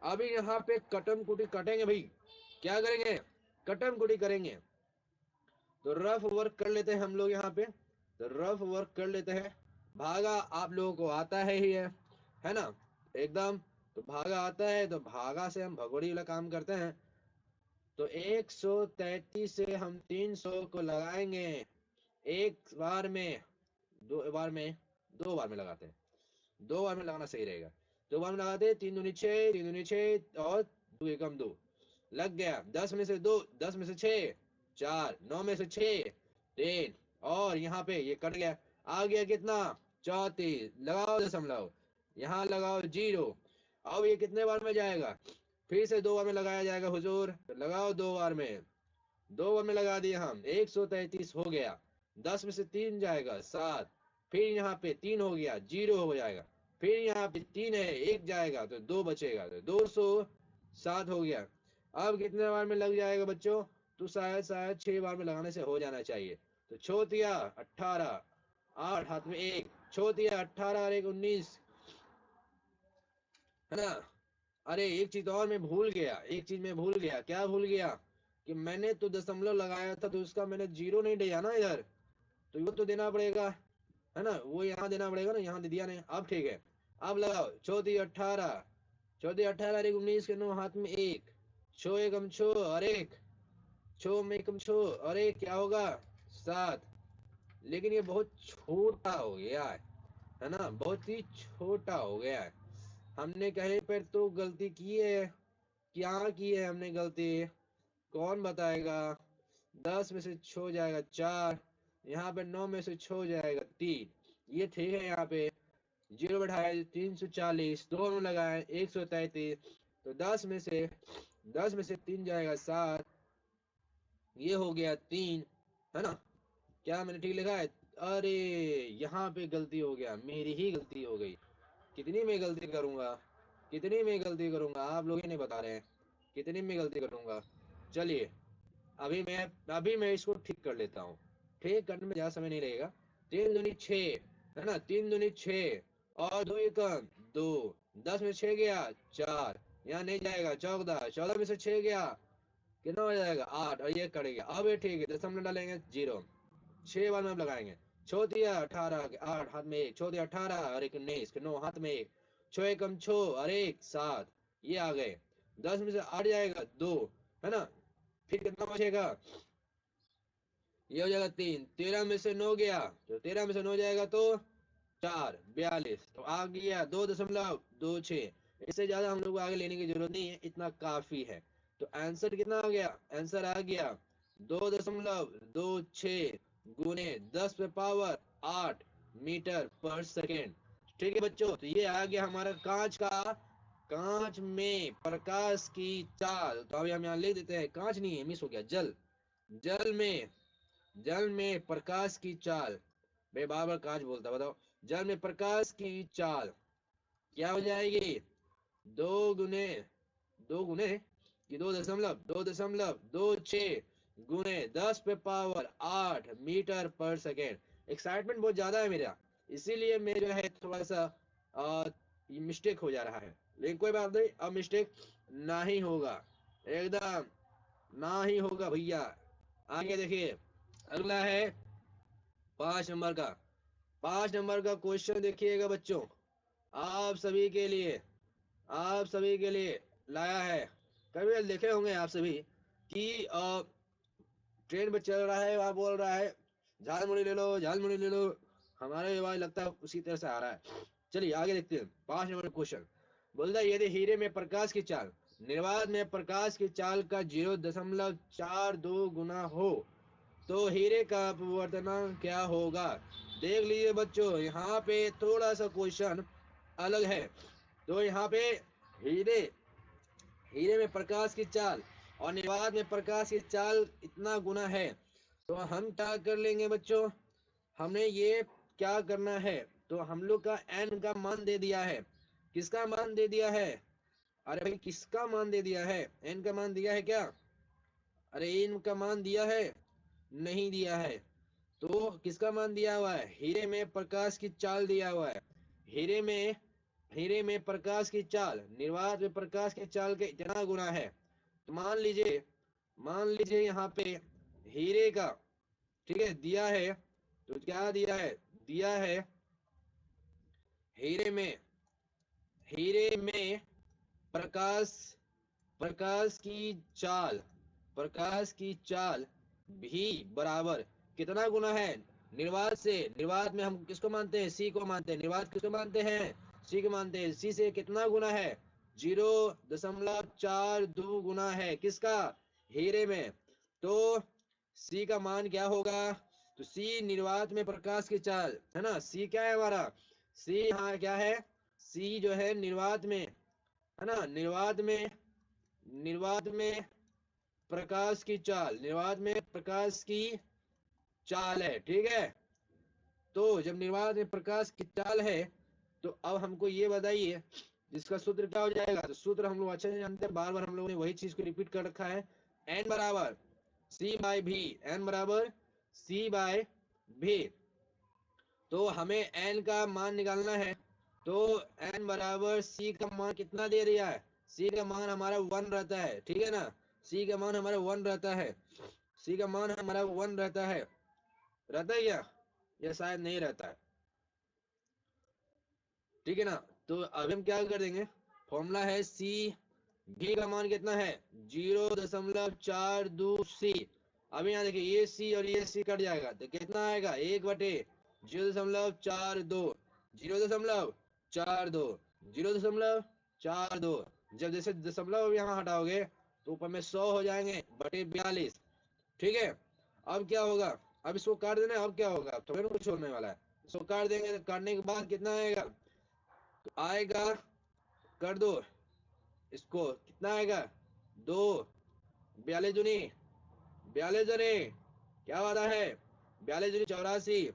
अभी यहाँ पे कटम कुटी कटेंगे भाई, क्या करेंगे? कटम कुटी करेंगे। तो रफ वर्क कर लेते हैं हम लोग यहाँ पे, तो रफ वर्क कर लेते हैं। भागा आप लोगों को आता है ही है ना एकदम। तो भागा आता है, तो भागा से हम भगोड़ी वाला काम करते हैं। तो 133 से हम 300 को लगाएंगे एक बार में, दो बार में, लगाते हैं। 2 बार में लगाना सही रहेगा। 2 बार में लगाते हैं, 3 दूनी 6, 3 दूनी 6 और 2 एकम 2 लग गया। 10 में से 2, 10 में से 6 4, 9 में से 6 3, और यहाँ पे ये कट गया, आ गया कितना? 34। लगाओ दशमलव, यहाँ लगाओ 0। अब ये कितने बार में जाएगा? फिर से 2 बार में लगाया जाएगा हुजूर। तो लगाओ 2 बार में, 2 बार में लगा दिए हम, 133 हो गया। 10 में से 3 जाएगा 7, फिर यहाँ पे 3 हो गया 0 हो जाएगा, फिर यहाँ पे 3 है 1 जाएगा तो 2 बचेगा, तो 207 हो गया। अब कितने बार में लग जाएगा बच्चों? तो शायद 6 बार में लगाने से हो जाना चाहिए। तो छोतिया 18, 8 हाथ में 1, छोतिया 18 और 1 19, है ना। अरे एक चीज और मैं भूल गया, एक चीज मैं भूल गया। क्या भूल गया? कि मैंने तो दशमलव लगाया था, तो उसका मैंने 0 नहीं दिया ना इधर, तो वो तो देना पड़ेगा, है ना। वो यहाँ देना पड़ेगा ना, यहाँ दे दिया नहीं। अब ठीक है, अब लगाओ। 14 18 और 1 19 के 9 हाथ में 1, छो एकम छो और 1, छो में एकम छो और 1, क्या होगा? 7। लेकिन ये बहुत छोटा हो गया है ना, बहुत ही छोटा हो गया है। हमने कहीं पर तो गलती की है, क्या की है हमने गलती? कौन बताएगा? 10 में से 6 जाएगा 4, यहाँ पे 9 में से 6 जाएगा 3, ये ठीक है। यहाँ पे 0 बैठाए 340, 2 में लगाए 133, तो 10 में से 3 जाएगा 7, ये हो गया 3, है ना। क्या मैंने ठीक लिखा है? अरे यहाँ पे गलती हो गया, मेरी ही गलती हो गई। कितनी मैं गलती करूंगा, कितनी मैं गलती करूंगा, आप लोग ही नहीं बता रहे हैं कितनी मैं गलती करूंगा। चलिए अभी मैं इसको ठीक कर लेता हूँ। ठीक करने में ज्यादा समय नहीं लगेगा। 3 दूनी 6, है ना, 3 दूनी 6 और 2 एकम 2, 10 में 6 गया 4, यहाँ नहीं जाएगा 14, 14 में से 6 गया कितना हो जाएगा? 8, और ये कट गया। अब ये ठीक है, दशमलव डालेंगे 0, 6 बार में अब लगाएंगे। छोतिया 18 के 8 हाथ में 1, छोतिया 18 और 1 19 के 9 हाथ में 1, छो एकम छो और 1 7, ये आ गए। 10 में से 8 जाएगा 2, है ना। फिर कितना बचेगा? ये हो जाएगा 3, 13 में से 9 गया, तो 13 में से 9 जाएगा तो 4, 42, तो आ गया 2.26। इससे ज्यादा हम लोग को आगे लेने की जरूरत नहीं है, इतना काफी है। तो आंसर कितना आ गया? आंसर आ गया 2.26 गुने 10⁸ मीटर पर सेकेंड। ठीक है बच्चों, तो ये आ गया हमारा कांच का, कांच में प्रकाश की चाल। तो अभी हम यहाँ लिख देते हैं, कांच नहीं है, मिस हो गया, जल, जल में, जल में प्रकाश की चाल। मैं बार बार कांच बोलता, बताओ। जल में प्रकाश की चाल क्या हो जाएगी? 2 गुने, 2 गुने कि 2.26 गुने 10⁸ मीटर पर सेकेंड। एक्साइटमेंट बहुत ज्यादा है मेरा, इसीलिए मैं जो है थोड़ा सा मिस्टेक हो जा रहा है, लेकिन कोई बात नहीं, अब मिस्टेक ना ही होगा, एकदम ना ही होगा भैया। आगे देखिए, अगला है 5 नंबर का। 5 नंबर का क्वेश्चन देखिएगा बच्चों, आप सभी के लिए, आप सभी के लिए लाया है। कभी देखे होंगे आप सभी कि ट्रेन पे चल रहा है, वहां बोल रहा है झालमुड़ी ले लो, झालमुड़ी ले लो, हमारा जवाब लगता है उसी तरह से आ रहा है। चलिए आगे देखते हैं 5 नंबर क्वेश्चन। बोलता है यदि हीरे में प्रकाश की चाल निर्वात में प्रकाश की चाल का 0.42 गुना हो तो हीरे का अपवर्तनांक क्या होगा। देख लीजिए बच्चों, यहाँ पे थोड़ा सा क्वेश्चन अलग है। तो यहाँ पे हीरे हीरे में प्रकाश की चाल और निर्वात में प्रकाश की चाल इतना गुना है। तो हम क्या कर लेंगे बच्चों, हमने ये क्या करना है, तो हम लोग का एन का मान दे दिया है। किसका मान दे दिया है, अरे भाई किसका मान दे दिया है, एन का मान दिया है क्या, अरे एन का मान दिया है, नहीं दिया है। तो किसका मान दिया हुआ है, हीरे में प्रकाश की चाल दिया हुआ है। हीरे में हीरे में प्रकाश की चाल निर्वात में प्रकाश की चाल के इतना गुना है। तो मान लीजिए यहाँ पे हीरे का, ठीक है, दिया है, तो क्या दिया है हीरे में प्रकाश प्रकाश की चाल प्रकाश की चाल भी बराबर कितना गुना है, निर्वात से। निर्वात में हम किसको मानते हैं, सी को मानते हैं। निर्वात किसको मानते हैं, सी को मानते हैं। सी से कितना गुना है, 0.42 गुना है किसका, हीरे में। तो सी का मान क्या होगा, तो सी निर्वात में प्रकाश की चाल है ना, सी क्या है हमारा, सी यहाँ क्या है, सी जो है निर्वात में है ना, निर्वात में प्रकाश की चाल, निर्वात में प्रकाश की चाल है, ठीक है। तो जब निर्वात में प्रकाश की चाल है, तो अब हमको ये बताइए जिसका सूत्र क्या हो जाएगा। तो सूत्र हम लोग अच्छे से जानते हैं, बार बार हम लोगों ने वही चीज को रिपीट कर रखा है। एन बराबर सी बाय भी, एन बराबर सी बाय भी। तो हमें एन का मान निकालना है। तो एन बराबर सी का मान कितना दे दिया है, सी का मान हमारा 1 रहता है, ठीक है ना। सी का मान हमारा 1 रहता है, सी का मान हमारा 1 रहता है क्या, या शायद नहीं रहता है, ठीक है ना। तो अब हम क्या कर देंगे, फॉर्मूला है सी भी का मान कितना है, 0.42 सी। अब यहाँ देखिए ये सी और ये सी कट जाएगा तो कितना आएगा, 1/0.42, 0.42, 0.42। जब जैसे दशमलव यहाँ हटाओगे तो ऊपर में 100 हो जाएंगे बटे 42, ठीक है। अब क्या होगा, अब इसको काट देना है, अब क्या होगा, थोड़ा ना कुछ होने वाला है। इसको काट देंगे तो काटने के बाद कितना आएगा, तो आएगा, कर दो इसको, कितना आएगा, 2, 42 दूनी 42 दूनी क्या वाला है, 42 दूनी 84।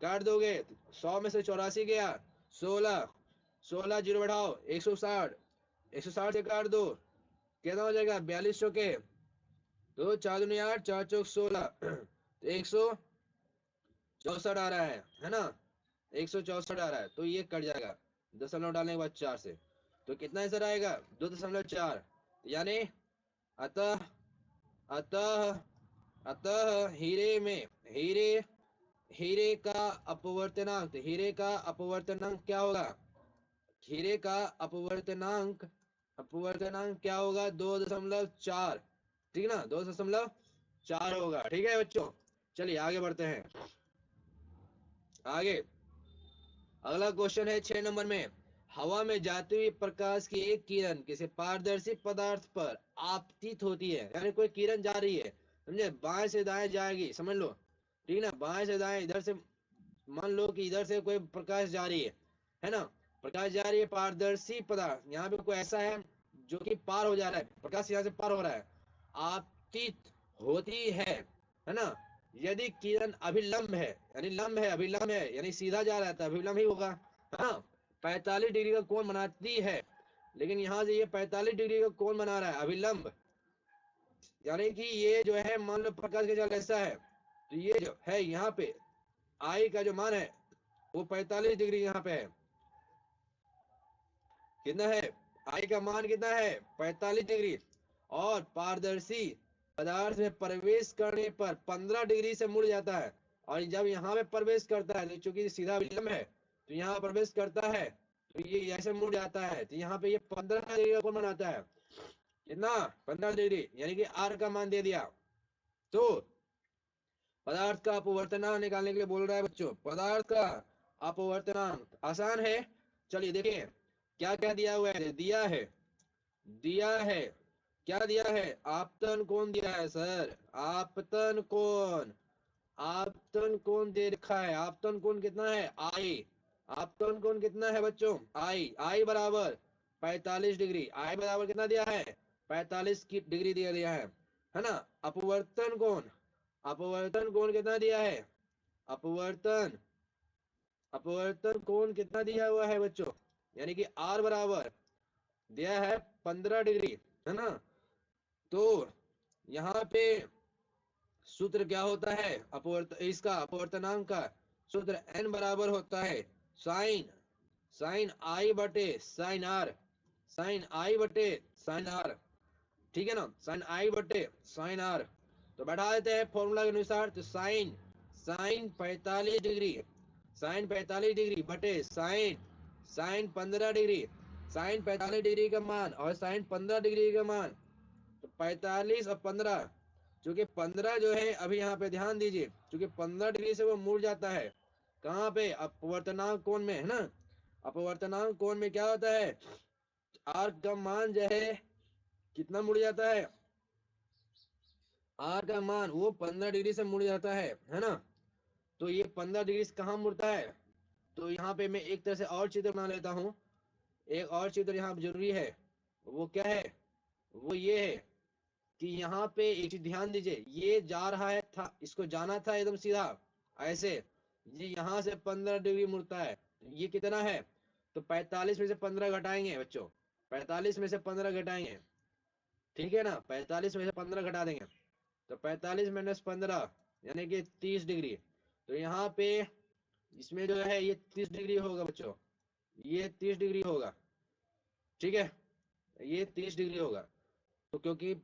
काट दोगे 100 में से 84 गया, 16, 16 जीरो बढ़ाओ 160, 160 से काट दो कितना हो जाएगा, 42 चौके, तो 4 दूनी 8, 4 चौक 16, तो 164 आ रहा है ना, 164 आ रहा है। तो ये कट जाएगा दशमलव डालने के बाद 4 से, तो कितना आंसर आएगा, 2.4। यानी अतः अतः अतः हीरे का अपवर्तनांक, क्या होगा, हीरे का अपवर्तनांक क्या होगा, 2.4, ठीक है ना, 2.4 होगा, ठीक है बच्चों। चलिए आगे बढ़ते हैं। आगे अगला क्वेश्चन है 6 नंबर में, हवा में जाते हुए प्रकाश की एक किरण किसी पारदर्शी पदार्थ पर आपतित होती है, यानी कोई किरण जा रही है, समझे, बाएं से दाएं जाएगी, समझ लो, ठीक है ना, बाएं से दाएं, इधर से मान लो कि इधर से कोई प्रकाश जा रही है ना, प्रकाश जा रही है पारदर्शी पदार्थ, यहाँ पे कोई ऐसा है जो कि पार हो जा रहा है, प्रकाश यहाँ से पार हो रहा है, आपतित होती है ना। यदि किरण अभिलंब है, यानी लंब है, अभिलंब है यानी सीधा जा रहा था, अभिलंब ही होगा, हाँ, 45 डिग्री का कोण बनाती है, लेकिन यहाँ से ये 45 डिग्री का कोण बना रहा है अभिलंब, यानी कि ये जो है मान लो प्रकाश का जाल ऐसा है, तो ये जो है यहाँ पे आई का जो मान है वो 45 डिग्री यहाँ पे है, कितना है, आई का मान कितना है, 45 डिग्री, और पारदर्शी पदार्थ में प्रवेश करने पर 15 डिग्री से मुड़ जाता है, और जब यहाँ पे प्रवेश करता है, तो चूंकि सीधा विलंब है, तो यहाँ प्रवेश करता है तो ये ऐसे मुड़ जाता है, तो यहाँ पे ये 15 डिग्री का कोण बनाता है, कितना, 15 डिग्री, यानी कि आर का मान दे दिया। तो पदार्थ का अपवर्तनांक निकालने के लिए बोल रहा है बच्चों, पदार्थ का अपवर्तनांक। आसान है। चलिए देखिए क्या क्या दिया हुआ है। दिया है क्या दिया है? आपतन कोण दिया है सर, आपतन कोण। आपतन कोण दे रखा है। आपतन कोण कितना है? आई। आपतन कोण कितना है बच्चों? आई बराबर 45 डिग्री। आई बराबर कितना दिया है? 45 की डिग्री दिया है ना। अपवर्तन कोण, अपवर्तन कोण कितना दिया है? अपवर्तन अपवर्तन कोण कितना दिया हुआ है बच्चों? यानी कि आर बराबर दिया है 15 डिग्री, है ना। तो यहाँ पे सूत्र क्या होता है इसका अपवर्तनांक का? सूत्र n बराबर होता है साइन साइन आई बटे साइन आर, साइन आई बटे साइन आर। ठीक है ना, साइन आई बटे साइन आर। तो बैठा देते हैं फॉर्मूला के अनुसार। तो sine sine 45 degree, sine 45 degree बटे sine sine 15 degree. Sine 45 degree का मान और साइन 15 डिग्री का मान, तो 45 और 15, क्योंकि 15 जो है अभी यहाँ पे ध्यान दीजिए, क्योंकि 15 डिग्री से वो मुड़ जाता है। कहाँ पे? अपवर्तनांक कोण में, है ना। अपवर्तनांक कोण में क्या होता है? आर का मान जो है कितना मुड़ जाता है? आर का मान वो 15 डिग्री से मुड़ जाता है ना। तो ये 15 डिग्री से कहाँ मुड़ता है? तो यहाँ पे मैं एक तरह से और चित्र बना लेता हूँ। एक और चित्र यहाँ जरूरी है। वो क्या है? वो ये है कि यहाँ पे एक चीज ध्यान दीजिए, ये जा रहा है था, इसको जाना था एकदम सीधा ऐसे। ये यहाँ से 15 डिग्री मुड़ता है। ये कितना है? तो 45 में से 15 घटाएंगे बच्चों, 45 में से 15 घटाएंगे। ठीक है ना, 45 में से 15 घटा देंगे तो 45 माइनस 15 यानी कि 30 डिग्री। तो यहाँ पे इसमें जो है ये 30 डिग्री होगा बच्चों, ये 30 डिग्री होगा। ठीक है, ये 30 डिग्री होगा। तो क्योंकि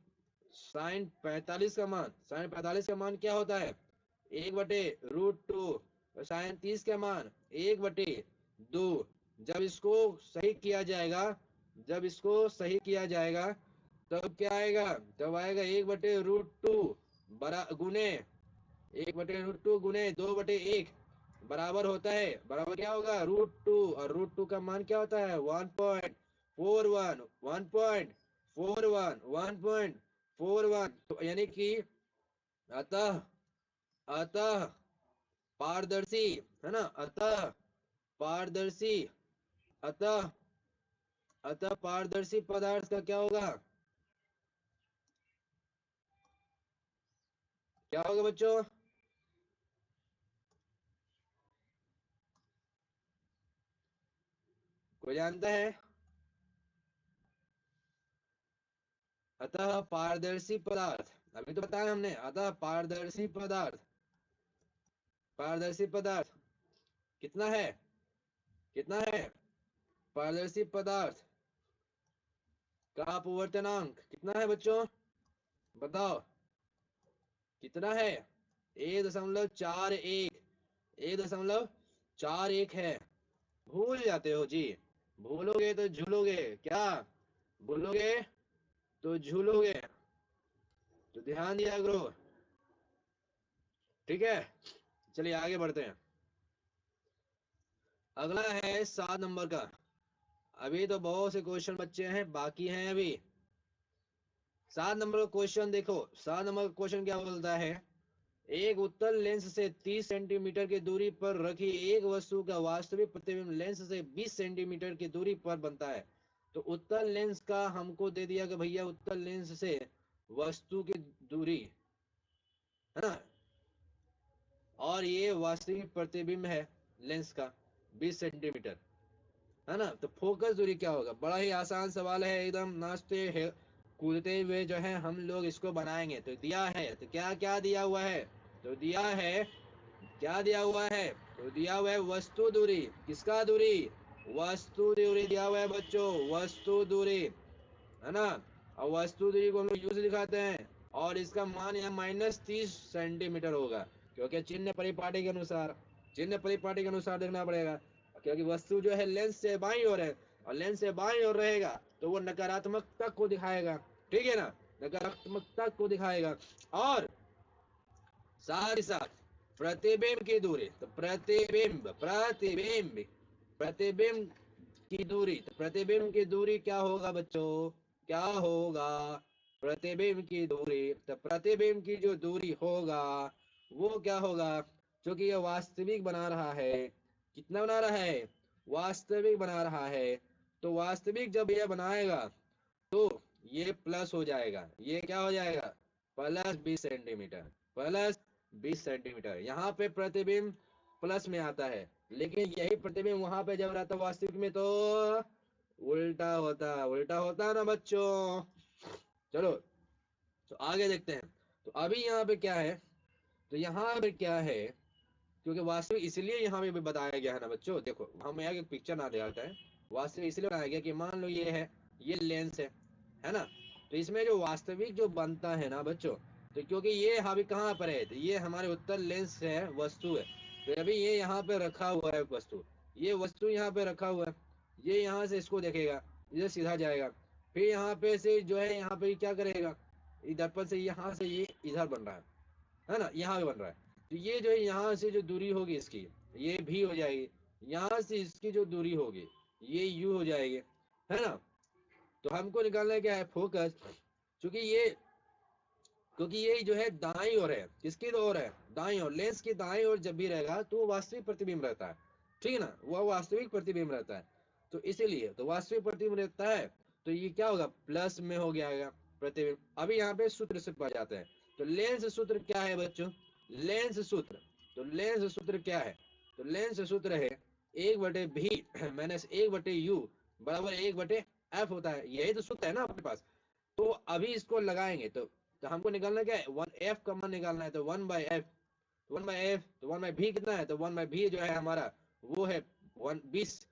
साइन 45 का मान क्या होता है? 1/√2। साइन 30 का मान 1/2। जब इसको सही किया जाएगा, जब इसको सही किया जाएगा तब क्या आएगा? तब आएगा 1/√2 बरा गुने 1/√2 गुने 2/1 बराबर होता है, बराबर क्या होगा? √2। और √2 का मान क्या होता है? 1.41 1.41 1.41। तो यानी कि अतः अतः पारदर्शी, है ना, अतः पारदर्शी, अतः अतः पारदर्शी पदार्थ का क्या होगा? क्या होगा बच्चों? कोई जानता है? अतः पारदर्शी पदार्थ, अभी तो बताया हमने। अतः पारदर्शी पदार्थ, पारदर्शी पदार्थ कितना है? कितना है? पारदर्शी पदार्थ का अपवर्तनांक कितना है बच्चों? बताओ कितना है? 1.41, 1.41 है। भूल जाते हो जी, भूलोगे तो झूलोगे। क्या भूलोगे तो झूलोगे, तो ध्यान दिया करो। ठीक है, चलिए आगे बढ़ते हैं। अगला है 7 नंबर का। अभी तो बहुत से क्वेश्चन बच्चे हैं, बाकी हैं अभी। 7 नंबर का क्वेश्चन देखो। 7 नंबर का क्वेश्चन क्या बोलता है? एक उत्तल लेंस से 30 सेंटीमीटर की दूरी पर रखी एक वस्तु का वास्तविक प्रतिबिंब लेंस से 20 सेंटीमीटर की दूरी पर बनता है। तो उत्तल लेंस का हमको दे दिया कि भैया उत्तल लेंस से वस्तु की दूरी, है ना, और ये वास्तविक प्रतिबिंब है लेंस का 20 सेंटीमीटर, है ना। तो फोकस दूरी क्या होगा? बड़ा ही आसान सवाल है, एकदम नाचते कूदते हुए जो है हम लोग इसको बनाएंगे। तो दिया है, तो क्या क्या दिया हुआ है? तो दिया है, क्या दिया हुआ है? तो दिया हुआ है वस्तु दूरी। किसका दूरी? वस्तु दूरी दिया हुआ है बच्चों, वस्तु दूरी, है ना। और वस्तु दूरी को हम लोग यूज दिखाते हैं, और इसका मान यहाँ -30 सेंटीमीटर होगा, क्योंकि चिन्ह परिपाटी के अनुसार, चिन्ह परिपाटी के अनुसार देखना पड़ेगा। क्योंकि वस्तु जो है लेंस से बाईं ओर है, और लेंस से बाईं ओर रहेगा तो वो नकारात्मकता को दिखाएगा। ठीक है ना, नकारात्मकता को दिखाएगा। और साथ ही साथ प्रतिबिंब की दूरी, तो प्रतिबिंब प्रतिबिंब प्रतिबिंब की दूरी, तो प्रतिबिंब की दूरी क्या होगा बच्चों, क्या होगा, प्रतिबिंब की दूरी, तो प्रतिबिंब की जो दूरी होगा वो क्या होगा, क्योंकि ये वास्तविक बना रहा है, कितना बना रहा है, वास्तविक बना रहा है, तो वास्तविक जब ये बनाएगा तो ये प्लस हो जाएगा, ये क्या हो जाएगा, प्लस 20 सेंटीमीटर, प्लस 20 सेंटीमीटर। यहाँ पे प्रतिबिंब प्लस में आता है, लेकिन यही प्रतिबिंब वहां पे जब रहता वास्तविक में तो उल्टा होता, उल्टा होता है ना बच्चों। चलो तो आगे देखते हैं। तो अभी यहाँ पे क्या है, तो यहाँ पे क्या है, क्योंकि वास्तविक इसलिए यहाँ पे भी बताया गया है ना बच्चों, देखो हम यहाँ एक पिक्चर ना दिखाता है, वास्तविक इसलिए बनाया गया कि मान लो ये है, ये लेंस है ना, तो इसमें जो वास्तविक जो बनता है ना बच्चों, तो क्योंकि ये अभी कहाँ पर है, तो ये हमारे उत्तर लेंस है, वस्तु है, तो अभी ये यहाँ पे रखा हुआ है वस्तु, ये वस्तु यहाँ पे रखा हुआ है, ये यहाँ से इसको देखेगा, ये सीधा जाएगा, फिर यहाँ पे से जो है यहाँ पे क्या करेगा, दर्पण से यहाँ से ये इधर बन रहा है ना, यहाँ पे बन रहा है, तो ये जो है यहाँ से जो दूरी होगी इसकी, ये भी हो जाएगी, यहाँ से इसकी जो दूरी होगी ये यू हो जाएगी, है ना। तो हमको निकालना क्या है, फोकस, क्योंकि ये क्योंकि ये जो है दाईं ओर है, किसकी ओर है, दाईं ओर, लेंस की दाईं ओर जब भी रहेगा तो वो वास्तविक प्रतिबिंब रहता है, ठीक है ना, वह वास्तविक प्रतिबिंब रहता है, तो इसीलिए तो वास्तविक प्रतिबिंब रहता है, तो ये क्या होगा, प्लस में हो गया प्रतिबिंब। अभी यहाँ पे सूत्र से पा जाते हैं, तो लेंस सूत्र क्या है बच्चों, लेंस सूत्र, तो लेंस सूत्र क्या है, तो लेंस सूत्र है 1/v माइनस 1/u बराबर 1/f होता है, यही तो सूत्र है ना अपने पास। तो अभी इसको लगाएंगे तो हमको निकालना क्या है, 1f का मान निकालना है, तो 1/f, 1/f, तो 1/v कितना है, तो 1/v जो है हमारा वो है 20,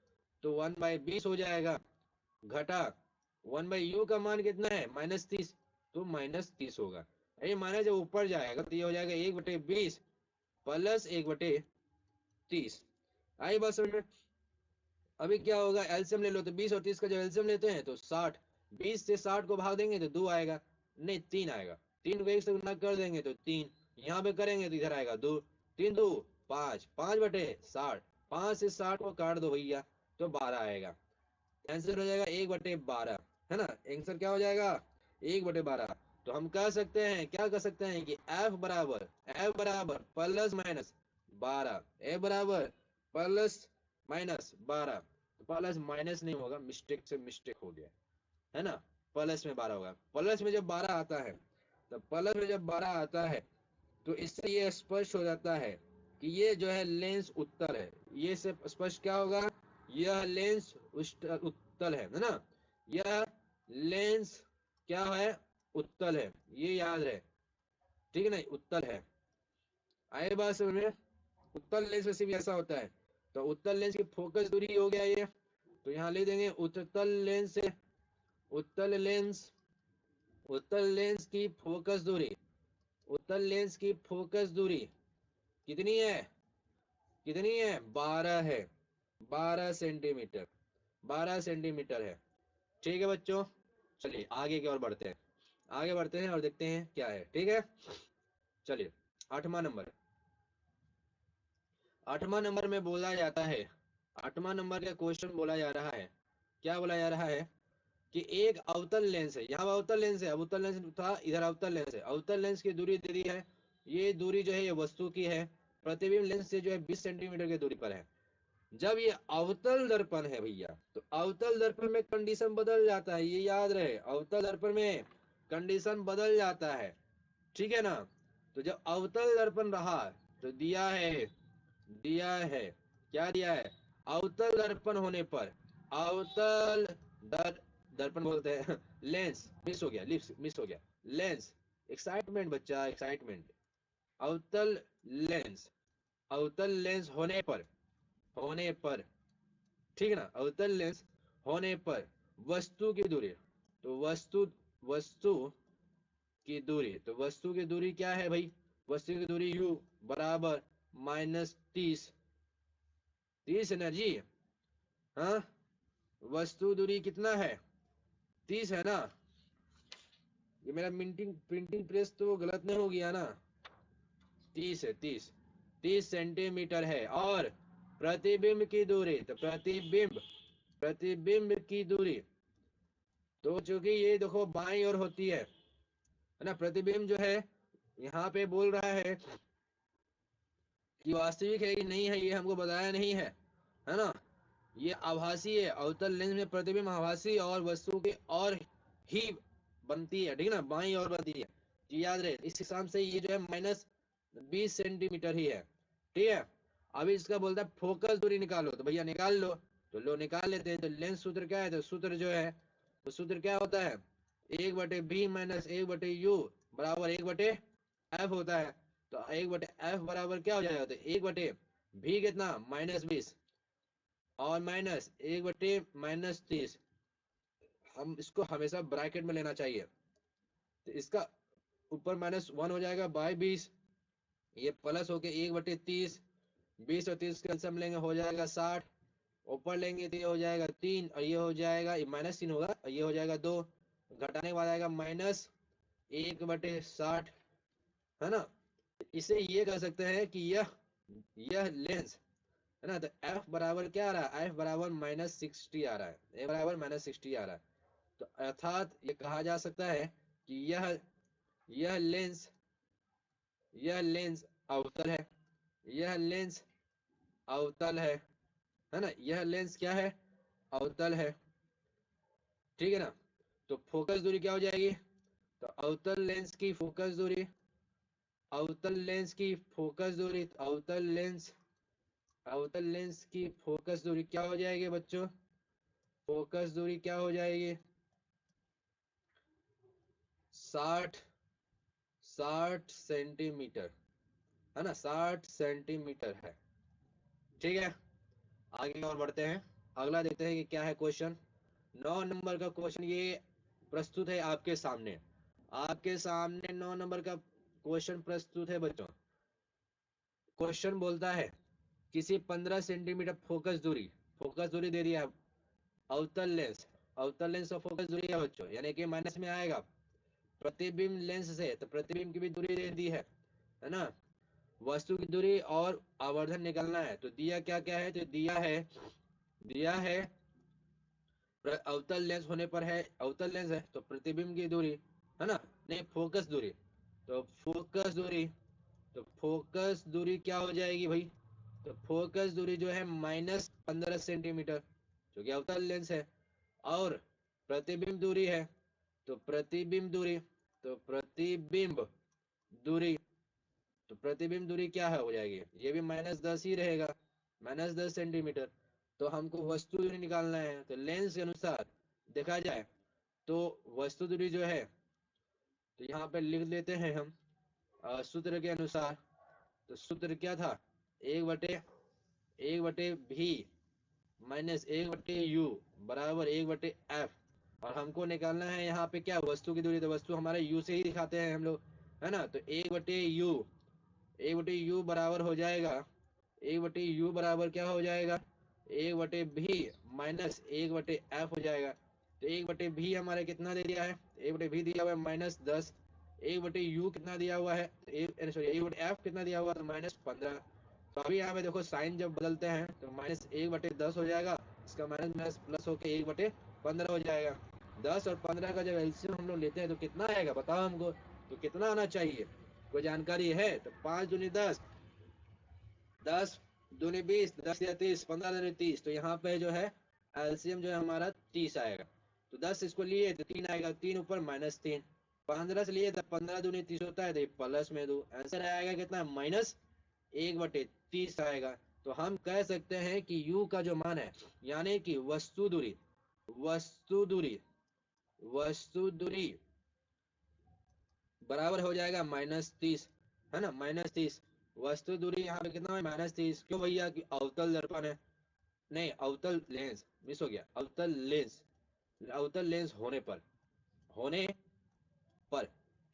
तो 1/20 हो जाएगा, घटा 1/u का मान कितना है -30, तो -30 होगा, ये माइनस जब ऊपर जाएगा तो ये हो जाएगा 1/20 प्लस 1/30। आई बात समझ में। अभी क्या होगा, एलसीएम ले लो, तो 20 और 30 का जब एलसीएम लेते हैं तो 60, 20 से 60 को भाग देंगे तो 2 आएगा, नहीं 3 आएगा, 3 को 1 से गुना कर देंगे तो 3, यहाँ पे करेंगे तो इधर आएगा 2, 3 2 5, 5/60, 5 से 60 को काट दो भैया तो 12 आएगा, आंसर हो जाएगा 1/12, है ना, आंसर क्या हो जाएगा 1/12। तो हम कह सकते हैं, क्या कह सकते हैं कि F बराबर प्लस माइनस 12, F बराबर प्लस माइनस 12, प्लस माइनस नहीं होगा, मिस्टेक से मिस्टेक हो गया, है ना, प्लस में 12 होगा, प्लस में जब 12 आता है, तो प्लस में जब 12 आता है तो इससे ये स्पष्ट हो जाता है कि ये जो है लेंस उत्तल है, ये से स्पष्ट क्या होगा, यह लेंस उत्तल है ना, यह लेंस क्या है, उत्तल है, ये याद रहे, ठीक है ना, उत्तल है। आए बात समझ में, उत्तल लेंस वैसे भी ऐसा होता है, तो उत्तल लेंस की फोकस दूरी हो गया ये, तो यहाँ ले देंगे उत्तल लेंस से, उत्तल लेंस, उत्तल लेंस की फोकस दूरी, उत्तल लेंस की फोकस दूरी कितनी है, कितनी है, 12 है, 12 सेंटीमीटर, 12 सेंटीमीटर है, ठीक है बच्चों। चलिए आगे की ओर बढ़ते हैं, आगे बढ़ते हैं और देखते हैं क्या है, ठीक है। चलिए 8वां नंबर, 8वां नंबर में बोला जाता है, 8वां नंबर का क्वेश्चन बोला जा रहा है, क्या बोला जा रहा है कि एक अवतल लेंस है, यहाँ अवतल लेंस है, अवतल लेंस था, इधर अवतल लेंस है, अवतल लेंस की दूरी दे दी है, ये दूरी जो है ये वस्तु की है, प्रतिबिंब लेंस से जो है 20 सेंटीमीटर की दूरी पर है। जब ये अवतल दर्पण है भैया, तो अवतल दर्पण में कंडीशन बदल जाता है, ये याद रहे, अवतल दर्पण में कंडीशन बदल जाता है, ठीक है ना। तो जब अवतल दर्पण रहा तो दिया है क्या दिया है, अवतल दर्पण होने पर, अवतल दर दर्पण बोलते हैं लेंस, मिस हो गया, लिप्स मिस हो गया, लेंस, एक्साइटमेंट बच्चा, एक्साइटमेंट, अवतल लेंस, अवतल लेंस होने पर ठीक है ना, अवतल लेंस होने पर वस्तु की दूरी, तो वस्तु की दूरी, तो वस्तु की दूरी क्या है भाई, वस्तु की दूरी u बराबर -30, 30 एनर्जी, हाँ, वस्तु दूरी कितना है, 30 है ना, ये मेरा प्रिंटिंग प्रेस तो गलत नहीं हो गया ना, 30 है, 30 सेंटीमीटर है। और प्रतिबिंब की दूरी, तो प्रतिबिंब की दूरी, तो चूंकि ये देखो बाईं ओर होती है ना, प्रतिबिंब जो है यहाँ पे बोल रहा है कि वास्तविक है कि नहीं है, ये हमको बताया नहीं है ना। ये आभासी है, अवतल लेंस में प्रतिबिंब आभासी और वस्तु के और ही बनती है, ठीक है ना, बाईं ओर बनती है। जी याद रहे, इस हिसाब से ये जो है -20 सेंटीमीटर ही है, ठीक है। अभी इसका बोलता है फोकस दूरी निकालो, तो भैया निकाल लो, तो लो निकाल लेते हैं। तो लेंस सूत्र क्या है, तो सूत्र जो है, तो सूत्र क्या होता है, 1/b माइनस 1/u बराबर 1/f होता है। तो 1/f बराबर क्या हो जाएगा, तो 1/b कितना -20 और माइनस 1/-30। हम इसको हमेशा ब्रैकेट में लेना चाहिए, तो इसका ऊपर -1 हो जाएगा बाई 20, ये प्लस होके 1/30, 20 और 30 का एलसीएम लेंगे हो जाएगा 60, ऊपर लेंगे तो ये हो जाएगा 3 और ये हो जाएगा, ये -3 होगा और ये हो जाएगा 2, घटाने के बाद आएगा -1/60, है ना। इसे ये कह सकते हैं कि यह लेंस है ना, तो f बराबर क्या आ रहा है, f बराबर -60 आ रहा है, a बराबर -60 आ रहा है। तो अर्थात ये कहा जा सकता है कि यह लेंस यह लेंस अवतल है, यह लेंस अवतल है ना, यह लेंस क्या है, अवतल है, ठीक है ना। तो फोकस दूरी क्या हो जाएगी, तो अवतल लेंस की फोकस दूरी, अवतल लेंस की फोकस दूरी, अवतल लेंस की फोकस दूरी क्या हो जाएगी बच्चों, फोकस दूरी क्या हो जाएगी, 60 सेंटीमीटर, है ना, 60 सेंटीमीटर है, ठीक है। आगे और बढ़ते हैं, अगला देखते हैं कि क्या है क्वेश्चन। 9 नंबर का क्वेश्चन ये प्रस्तुत है आपके सामने, 9 नंबर का क्वेश्चन प्रस्तुत है बच्चों। क्वेश्चन बोलता है किसी 15 सेंटीमीटर फोकस दूरी दे दिया है, अवतल लेंस और फोकस दूरी है बच्चों, यानी कि माइनस में आएगा। प्रतिबिंब लेंस से, तो प्रतिबिंब की भी दूरी दे दी है ना। वस्तु की दूरी और आवर्धन निकालना है, तो दिया क्या क्या है, तो दिया है अवतल लेंस होने पर है, अवतल लेंस है तो प्रतिबिंब की दूरी, है ना, नहीं फोकस दूरी, तो फोकस दूरी क्या हो जाएगी भाई, तो फोकस दूरी जो है -15 सेंटीमीटर, जो कि अवतल लेंस है। और प्रतिबिंब दूरी है, तो दूरी, तो प्रतिबिंब दूरी क्या है हो जाएगी, ये भी -10 ही रहेगा, -10 सेंटीमीटर। तो हमको वस्तु दूरी निकालना है, तो लेंस के अनुसार देखा जाए तो वस्तु दूरी जो है, तो यहाँ पे लिख लेते हैं हम सूत्र के अनुसार। तो सूत्र क्या था, 1/भी माइनस 1/u बराबर 1/f। और हमको निकालना है यहाँ पे क्या, वस्तु की दूरी, तो वस्तु हमारे u से ही दिखाते हैं हम लोग, है ना। तो 1/u बराबर हो जाएगा, 1/u बराबर क्या हो जाएगा, 1/भी माइनस 1/f हो जाएगा। तो 1/भी हमारे कितना दे दिया है, 1/भी दिया हुआ है -10, 1/u कितना दिया हुआ है, सॉरी 1/f कितना दिया हुआ है, तो -15। तो अभी यहाँ पे देखो साइन जब बदलते हैं तो -1/10 हो जाएगा, इसका माइनस माइनस प्लस होकर 1/15 हो जाएगा। 10 और 15 का जब एलसीएम हम लोग लेते हैं तो कितना आएगा बताओ हमको, तो कितना आना चाहिए, कोई जानकारी है, तो 5 दूनी 10, 10 दूनी 20, 10 या 30, 15 दूनी 30, तो यहाँ पे जो है एलसीएम जो है हमारा 30 आएगा। तो 10 इसको लिए तो 3 आएगा, 3 ऊपर -3, 15 से लिए तो 15 दूनी 30 होता है, तो प्लस में 2, आंसर आएगा कितना, -1/30 आएगा। तो हम कह सकते हैं कि u का जो मान है, यानी कि वस्तु दूरी बराबर हो जाएगा -30, है ना, -30। वस्तु दूरी यहाँ पे कितना है, -30, क्यों भैया, कि अवतल दर्पण है, नहीं अवतल लेंस मिस हो गया, अवतल लेंस होने पर,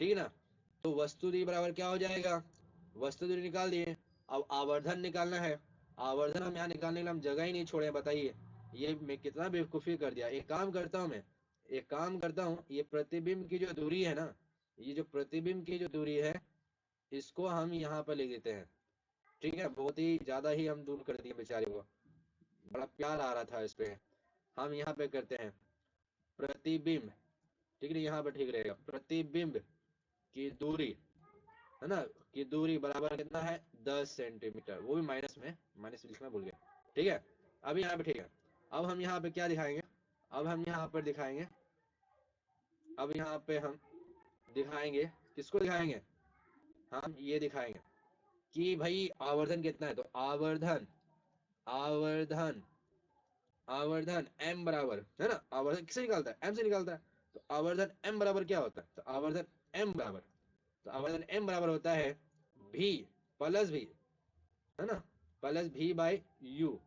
ठीक है ना। तो वस्तु दूरी बराबर क्या हो जाएगा, वस्तु दूरी निकाल दिए, अब आवर्धन निकालना है। आवर्धन हम यहाँ निकालने के लिए हम जगह ही नहीं छोड़े, बताइए ये मैं कितना बेवकूफ़ी कर दिया। एक काम करता हूँ, ये प्रतिबिंब की जो दूरी है ना, ये जो प्रतिबिंब की जो दूरी है, इसको हम यहाँ पर लिख देते हैं। ठीक है, बहुत ही ज्यादा ही हम दूर कर दिए बेचारे को, बड़ा प्यार आ रहा था इस पे। हम यहाँ पे करते हैं प्रतिबिंब, ठीक है, यहाँ पे ठीक रहेगा। प्रतिबिंब की दूरी, है ना, की दूरी बराबर कितना है, 10 सेंटीमीटर, वो भी माइनस में, माइनस लिखना भूल गया। ठीक है, अब यहाँ पे ठीक है। अब हम यहाँ पे क्या दिखाएंगे, अब हम यहाँ पर दिखाएंगे, अब यहाँ पे हम दिखाएंगे, किसको दिखाएंगे, हम ये दिखाएंगे कि भाई आवर्धन कितना है। तो आवर्धन, आवर्धन, आवर्धन m बराबर, है ना, आवर्धन किससे निकालता है, m से निकालता है। तो आवर्धन m बराबर क्या होता है, तो आवर्धन m बराबर, तो आवर्धन m बराबर होता है v प्लस v, है ना, प्लस v बाई u।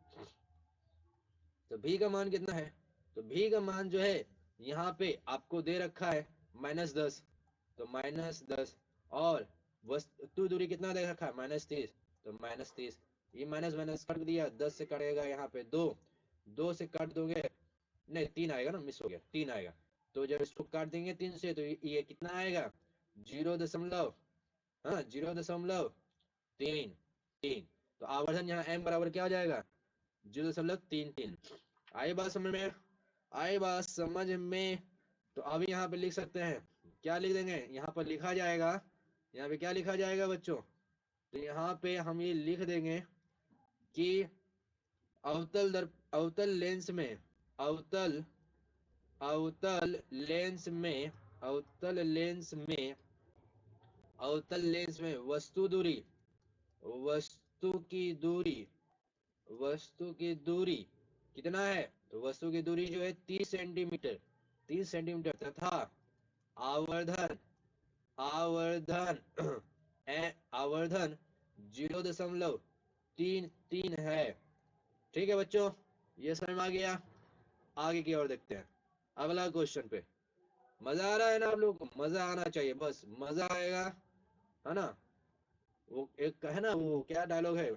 तो v का मान कितना है, तो v का मान जो है यहाँ पे आपको दे रखा है -10, तो -10, और वस्तु दूरी कितना दे रखा है, -30, तो -30, ये माइनस माइनस कट दिया, 10 से कटेगा यहाँ पे 2, 2 से काट दोगे, नहीं 3 आएगा ना, मिस हो गया, 3 आएगा। तो जब इसको काट देंगे 3 से, तो ये कितना आएगा, 0, हाँ 0.33। तो आवर्धन यहाँ m बराबर क्या हो जाएगा, 0.33। आई बात समझ में, आई बात समझ में। तो अभी यहाँ पे लिख सकते हैं, क्या लिख देंगे, यहाँ पर लिखा जाएगा, यहाँ पे क्या लिखा जाएगा बच्चों, तो यहाँ पे हम ये लिख देंगे कि अवतल लेंस में, अवतल अवतल लेंस में, अवतल लेंस में, अवतल लेंस में वस्तु दूरी, वस्तु की दूरी, वस्तु की दूरी कितना है, तो वस्तु की दूरी जो है 30 सेंटीमीटर, 30 सेंटीमीटर, तथा आवर्धन, आवर्धन आवर्धन 0.33 है। ठीक है बच्चों, ये समझ में आ गया। आगे की ओर देखते हैं, अगला क्वेश्चन पे। मजा आ रहा है ना आप लोगों को, मजा आना चाहिए, बस मजा आएगा, है ना। वो एक है ना, वो क्या डायलॉग है,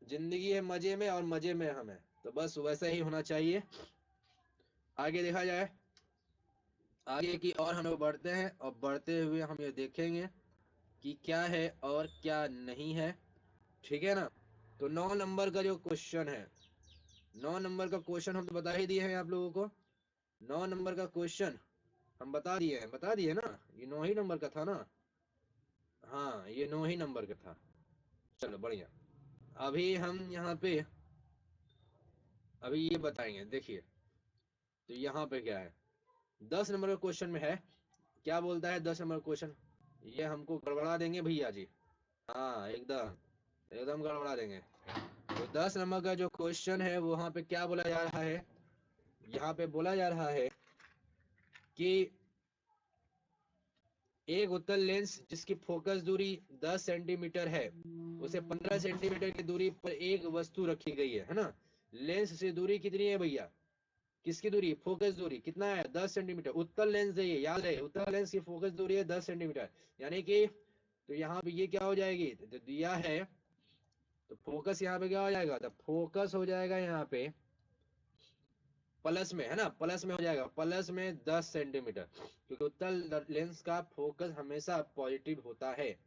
जिंदगी है मजे में और मजे में हम है, तो बस वैसा ही होना चाहिए। आगे देखा जाए, आगे की और हम लोग बढ़ते हैं, और बढ़ते हुए हम ये देखेंगे कि क्या है और क्या नहीं है। ठीक है ना। तो 9 नंबर का जो क्वेश्चन है, 9 नंबर का क्वेश्चन हम तो बता ही दिए हैं आप लोगों को। 9 नंबर का क्वेश्चन हम बता दिए हैं, बता दिए ना, ये 9 ही नंबर का था ना, हाँ ये 9 ही नंबर का था। चलो बढ़िया। अभी हम यहाँ पे अभी ये बताएंगे, देखिए। तो यहाँ पे क्या है, 10 नंबर का क्वेश्चन में है, क्या बोलता है 10 नंबर क्वेश्चन, ये हमको गड़बड़ा देंगे भैया जी, हाँ एकदम, एकदम गड़बड़ा देंगे। तो 10 नंबर का जो क्वेश्चन है, वहां पे क्या बोला जा रहा है, यहाँ पे बोला जा रहा है कि एक उत्तल लेंस जिसकी फोकस दूरी 10 सेंटीमीटर है, उसे 15 सेंटीमीटर की दूरी पर एक वस्तु रखी गई है ना। लेंस से दूरी कितनी है भैया, किसकी दूरी, फोकस दूरी कितना है, 10 सेंटीमीटर। उत्तल लेंस है, ये याद रहे, उत्तल लेंस की फोकस दूरी है 10 सेंटीमीटर, यानी कि, तो यहाँ पे ये क्या हो जाएगी, तो दिया है, तो फोकस यहाँ पे क्या हो जाएगा, तो फोकस हो जाएगा यहाँ पे प्लस में, है ना, प्लस में हो जाएगा, प्लस में 10 सेंटीमीटर, क्योंकि उत्तल लेंस का फोकस हमेशा पॉजिटिव होता है।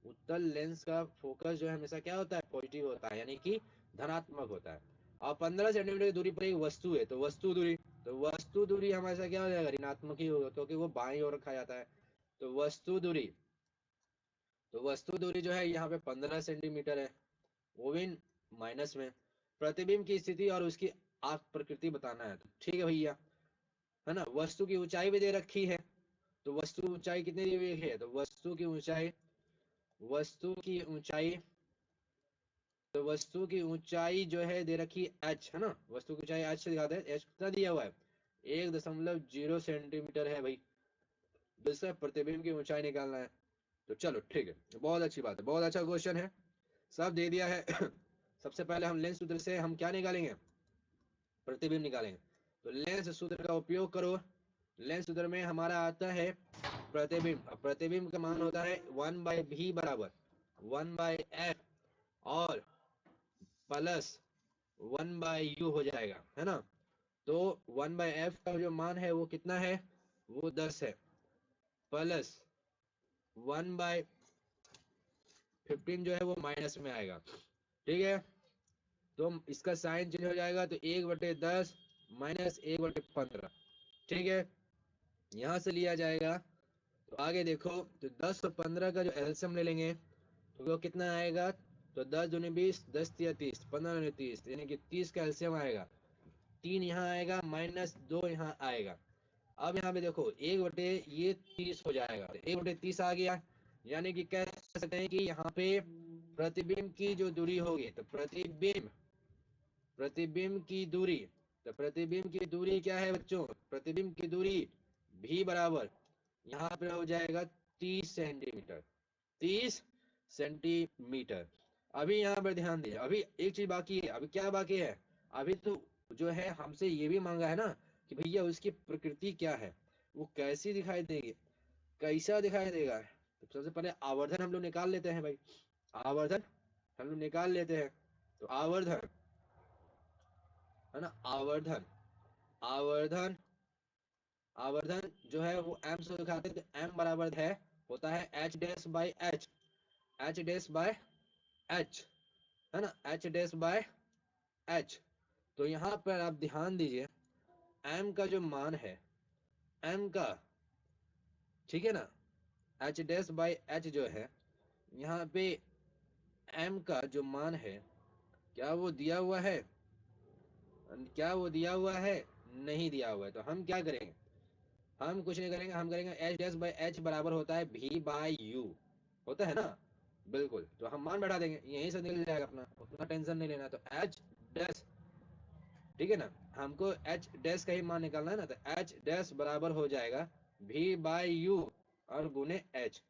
उत्तल लेंस का फोकस जो है हमेशा क्या होता है, पॉजिटिव होता है, यानी कि धनात्मक होता है। और 15 सेंटीमीटर की दूरी पर एक वस्तु है, तो वस्तु दूरी, तो वस्तु दूरी हमेशा क्या हो जाएगा, ऋणात्मक ही होगा, क्योंकि वो बाईं ओर रखा जाता है। तो वस्तु दूरी, तो वस्तु दूरी जो है यहाँ पे 15 सेंटीमीटर है, वो भी माइनस में। प्रतिबिंब की स्थिति और उसकी आंख प्रकृति बताना है, तो ठीक है भैया, है ना। वस्तु की ऊंचाई भी दे रखी है, तो वस्तु ऊंचाई कितनी दी हुई है, तो वस्तु की ऊंचाई, वस्तु की ऊंचाई, तो वस्तु की ऊंचाई जो है दे रखी h, है ना, वस्तु की ऊंचाई h से दिखाते हैं, h कितना दिया हुआ है, 1.0 सेंटीमीटर है भाई, जिससे प्रतिबिंब की ऊंचाई निकालना है। तो चलो ठीक है, बहुत अच्छी बात है, बहुत अच्छा क्वेश्चन है, सब दे दिया है। सबसे पहले हम लेंस सूत्र से हम क्या निकालेंगे, प्रतिबिंब निकालेंगे। तो लेंस सूत्र का उपयोग करो। लेंस सूत्र में हमारा आता है प्रतिबिंब, प्रतिबिंब का मान होता है 1/v बराबर 1/f और प्लस 1/u हो जाएगा, है ना। तो 1/f का जो मान है वो कितना है, वो 10 है, प्लस 1/u 15 जो है वो माइनस में आएगा, ठीक है। तो इसका साइन चेंज हो जाएगा, तो 1/10 माइनस 1/15, ठीक है। यहाँ से लिया जाएगा, तो आगे देखो, तो 10 और 15 का जो एलसीएम ले लेंगे तो वो कितना आएगा, तो 10 दूनी 20, 10 तिया 30, 15 दूनी 30, यानी कि 30 का एलसीएम आएगा। 3 यहाँ आएगा, माइनस 2 यहाँ आएगा। अब यहाँ पे देखो 1/30 हो जाएगा, 1/30 आ गया, यानी कि कह सकते हैं कि यहाँ पे प्रतिबिंब की जो दूरी होगी, तो प्रतिबिंब की दूरी, तो प्रतिबिंब की दूरी क्या है बच्चों, प्रतिबिंब की दूरी भी बराबर यहाँ पे हो जाएगा 30 सेंटीमीटर, 30 सेंटीमीटर। अभी यहाँ पर ध्यान दीजिए, अभी एक चीज बाकी है। अभी क्या बाकी है, अभी तो जो है हमसे ये भी मांगा है ना कि भैया उसकी प्रकृति क्या है, वो कैसी दिखाई देगी, कैसा दिखाई देगा। तो सबसे पहले आवर्धन हम लोग निकाल लेते हैं भाई, आवर्धन हम लोग निकाल लेते हैं। तो आवर्धन है ना, आवर्धन, आवर्धन, आवर्धन जो है वो m से दिखाते हैं, तो m बराबर है होता है h dash by h, h dash by h, है ना, h डैश बाय h। तो यहाँ पर आप ध्यान दीजिए, m का जो मान है, m का, ठीक है ना, h डैश बाई h जो है यहाँ पे m का जो मान है, क्या वो दिया हुआ है, क्या वो दिया हुआ है, नहीं दिया हुआ है। तो हम क्या करेंगे, हम कुछ नहीं करेंगे, हम करेंगे h डैश बाई h बराबर होता है v बाई u, होता है ना, बिल्कुल। तो हम मान बढ़ा देंगे, यहीं से निकल जाएगा अपना, उतना टेंशन नहीं लेना। तो h डैश, ठीक है ना, हमको h डैश का ही मान निकालना है ना, तो h डैश बराबर हो जाएगा v बाई u और गुने h,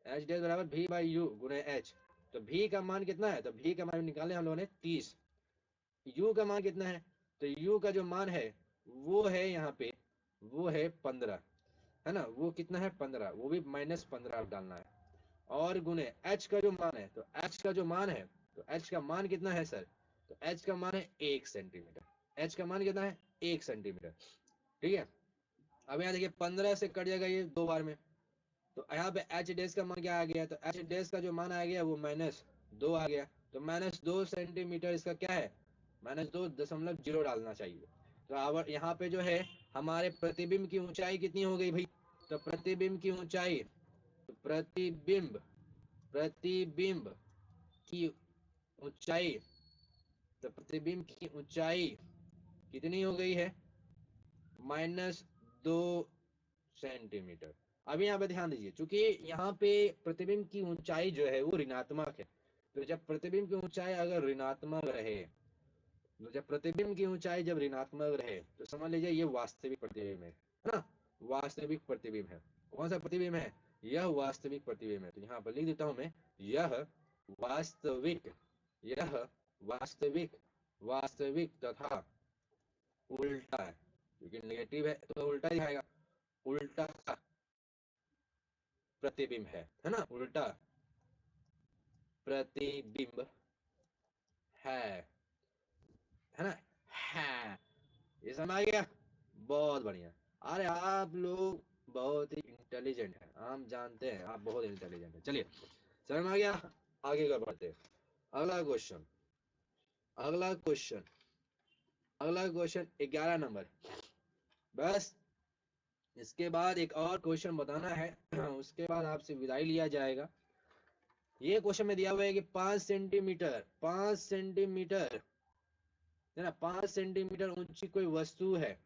h डैश बराबर v बाई u गुने h। तो v का मान कितना है, तो v का मान निकाले हम लोगों ने 30, u का मान कितना है, तो u का जो मान है वो है यहाँ पे, वो है 15, है ना, वो कितना है 15, वो भी -15 डालना है, और गुने h का जो मान है, तो h का जो मान है, तो h का मान कितना है सर, तो h का मान है 1 सेंटीमीटर, h का मान कितना है 1 सेंटीमीटर, ठीक है। अब यहाँ देखिए 15 से कट जाएगा ये दो बार में, तो यहाँ पे h डैश का मान क्या आ गया, तो h डैश का जो मान आ गया वो -2 आ गया, तो -2 सेंटीमीटर इसका क्या है, -2.0 डालना चाहिए। तो अब यहाँ पे जो है हमारे प्रतिबिंब की ऊंचाई कितनी हो गई भाई, तो प्रतिबिंब की ऊंचाई, तो प्रतिबिंब, प्रतिबिंब की ऊंचाई, तो प्रतिबिंब की ऊंचाई कितनी हो गई है, -2 सेंटीमीटर। अब यहाँ पे ध्यान दीजिए, चूंकि यहाँ पे प्रतिबिंब की ऊंचाई जो है वो ऋणात्मक है, तो जब प्रतिबिंब की ऊंचाई अगर ऋणात्मक रहे, तो जब प्रतिबिंब की ऊंचाई जब ऋणात्मक रहे, तो समझ लीजिए ये वास्तविक प्रतिबिंब है ना, वास्तविक प्रतिबिंब है। कौन सा प्रतिबिंब है, यह वास्तविक प्रतिबिंब है। तो यहाँ पर लिख देता हूं मैं, यह वास्तविक, यह वास्तविक, वास्तविक तथा उल्टा है, क्योंकि नेगेटिव है तो उल्टा दिखाएगा, उल्टा प्रतिबिंब है ना, उल्टा प्रतिबिंब है ना, है, ये समझ आ गया, बहुत बढ़िया। अरे आप लोग बहुत ही इंटेलिजेंट हैं, हम जानते हैं आप बहुत इंटेलिजेंट हैं। चलिए समझ में आ गया, आगे का बढ़ते हैं। अगला क्वेश्चन, अगला क्वेश्चन, अगला क्वेश्चन 11 नंबर, बस इसके बाद एक और क्वेश्चन बताना है उसके बाद आपसे विदाई लिया जाएगा। ये क्वेश्चन में दिया हुआ है कि 5 सेंटीमीटर, 5 सेंटीमीटर, है ना, 5 सेंटीमीटर ऊंची कोई वस्तु है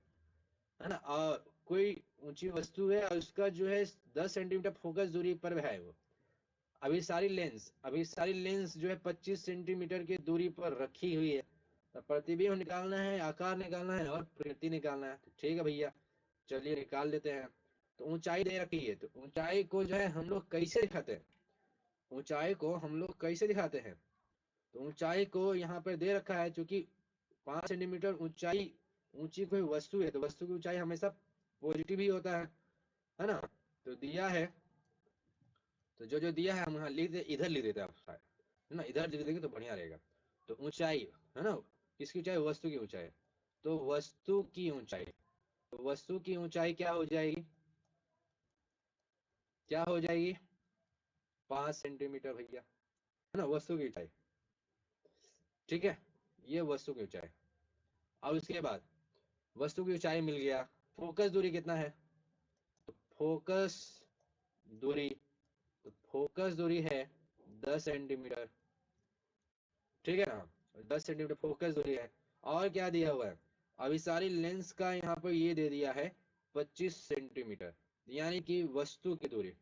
ना, और कोई ऊंची वस्तु है और उसका जो है 10 सेंटीमीटर फोकस दूरी पर है वो, अभी सारी लेंस जो है 25 सेंटीमीटर की दूरी पर रखी हुई है। तो प्रतिबिंब निकालना है, आकार निकालना है और प्रकृति निकालना है। तो ठीक है भैया, चलिए निकाल लेते हैं। तो ऊंचाई दे रखी है, तो ऊंचाई को जो है हम लोग कैसे दिखाते हैं, ऊंचाई को हम लोग कैसे दिखाते हैं, तो ऊंचाई को यहाँ पर दे रखा है, क्योंकि 5 सेंटीमीटर ऊंचाई, ऊंची कोई वस्तु है तो वस्तु की ऊंचाई हमेशा पॉजिटिव ही होता है ना। तो दिया है, तो जो जो दिया है हम यहाँ लिख दे, इधर लिख देते हैं आप शायद, है ना, इधर लिख देंगे तो बढ़िया रहेगा। तो ऊंचाई, है ना, किसकी ऊंचाई, वस्तु की ऊंचाई, तो वस्तु की ऊंचाई, तो वस्तु की ऊंचाई क्या हो जाएगी, क्या हो जाएगी, 5 सेंटीमीटर भैया, है ना, वस्तु की ऊंचाई। ठीक है, ये वस्तु की ऊंचाई। अब इसके बाद वस्तु की ऊंचाई मिल गया, फोकस दूरी कितना है, तो फोकस दूरी, तो फोकस दूरी है 10 सेंटीमीटर। ठीक है ना, 10 सेंटीमीटर फोकस दूरी है। और क्या दिया हुआ है, अभिसारी लेंस का यहाँ पर ये दे दिया है 25 सेंटीमीटर, यानी कि वस्तु की दूरी है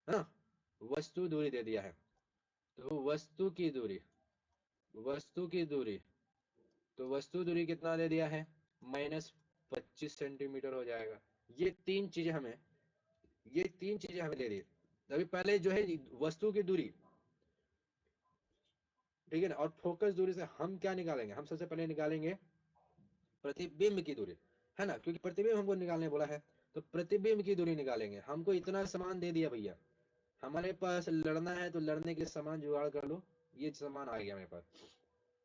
ना, वस्तु दूरी दे दिया है। तो वस्तु की दूरी, वस्तु की दूरी, तो वस्तु दूरी कितना दे दिया है, -25 सेंटीमीटर हो जाएगा। ये तीन चीजें हमें, ये तीन चीजें हमें दे दी। अभी पहले जो है वस्तु की दूरी, ठीक है ना, और फोकस दूरी से हम क्या निकालेंगे, हम सबसे पहले निकालेंगे प्रतिबिंब की दूरी, है ना, क्योंकि प्रतिबिंब हमको निकालने बोला है। तो प्रतिबिंब की दूरी निकालेंगे, हमको इतना सामान दे दिया भैया, हमारे पास लड़ना है तो लड़ने के सामान जुगाड़ कर लो, ये सामान आ गया मेरे पास।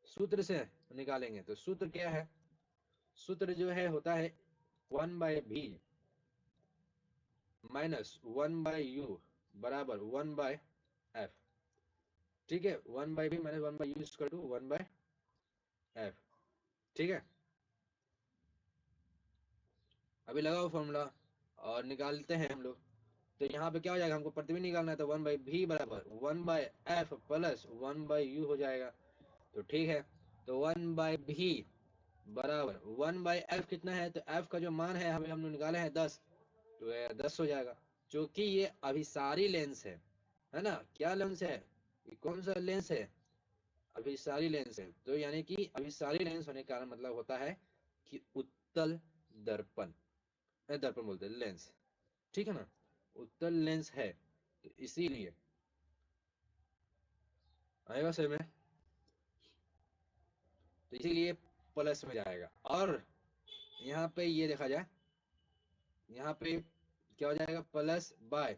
सूत्र से निकालेंगे, तो सूत्र क्या है, सूत्र जो है होता है 1/v माइनस 1/u बराबर 1/f। ठीक है, 1/v minus 1/u equal to 1/f। ठीक है, अभी लगाओ फॉर्मूला और निकालते हैं हम लोग। तो यहाँ पे क्या हो जाएगा, हमको प्रतिबिंब निकालना है, तो 1/v बराबर 1/f प्लस 1/u हो जाएगा। तो ठीक है, तो 1/v बराबर 1/f कितना है, तो f का जो मान है हमें हमने निकाले हैं 10, तो ये 10 हो जाएगा। क्योंकि ये अभिसारी लेंस है ना, क्या लेंस है, ये कौन सा लेंस है, अभिसारी लेंस है। तो यानी कि अभिसारी लेंस होने का मतलब होता है कि उत्तल दर्पण, दर्पण बोलते हैं लेंस, ठीक है ना, उत्तल लेंस है, तो इसीलिए आएगा सही में, तो इसीलिए प्लस में जाएगा। और यहाँ पे ये देखा जाए, यहाँ पे क्या हो जाएगा, प्लस बाय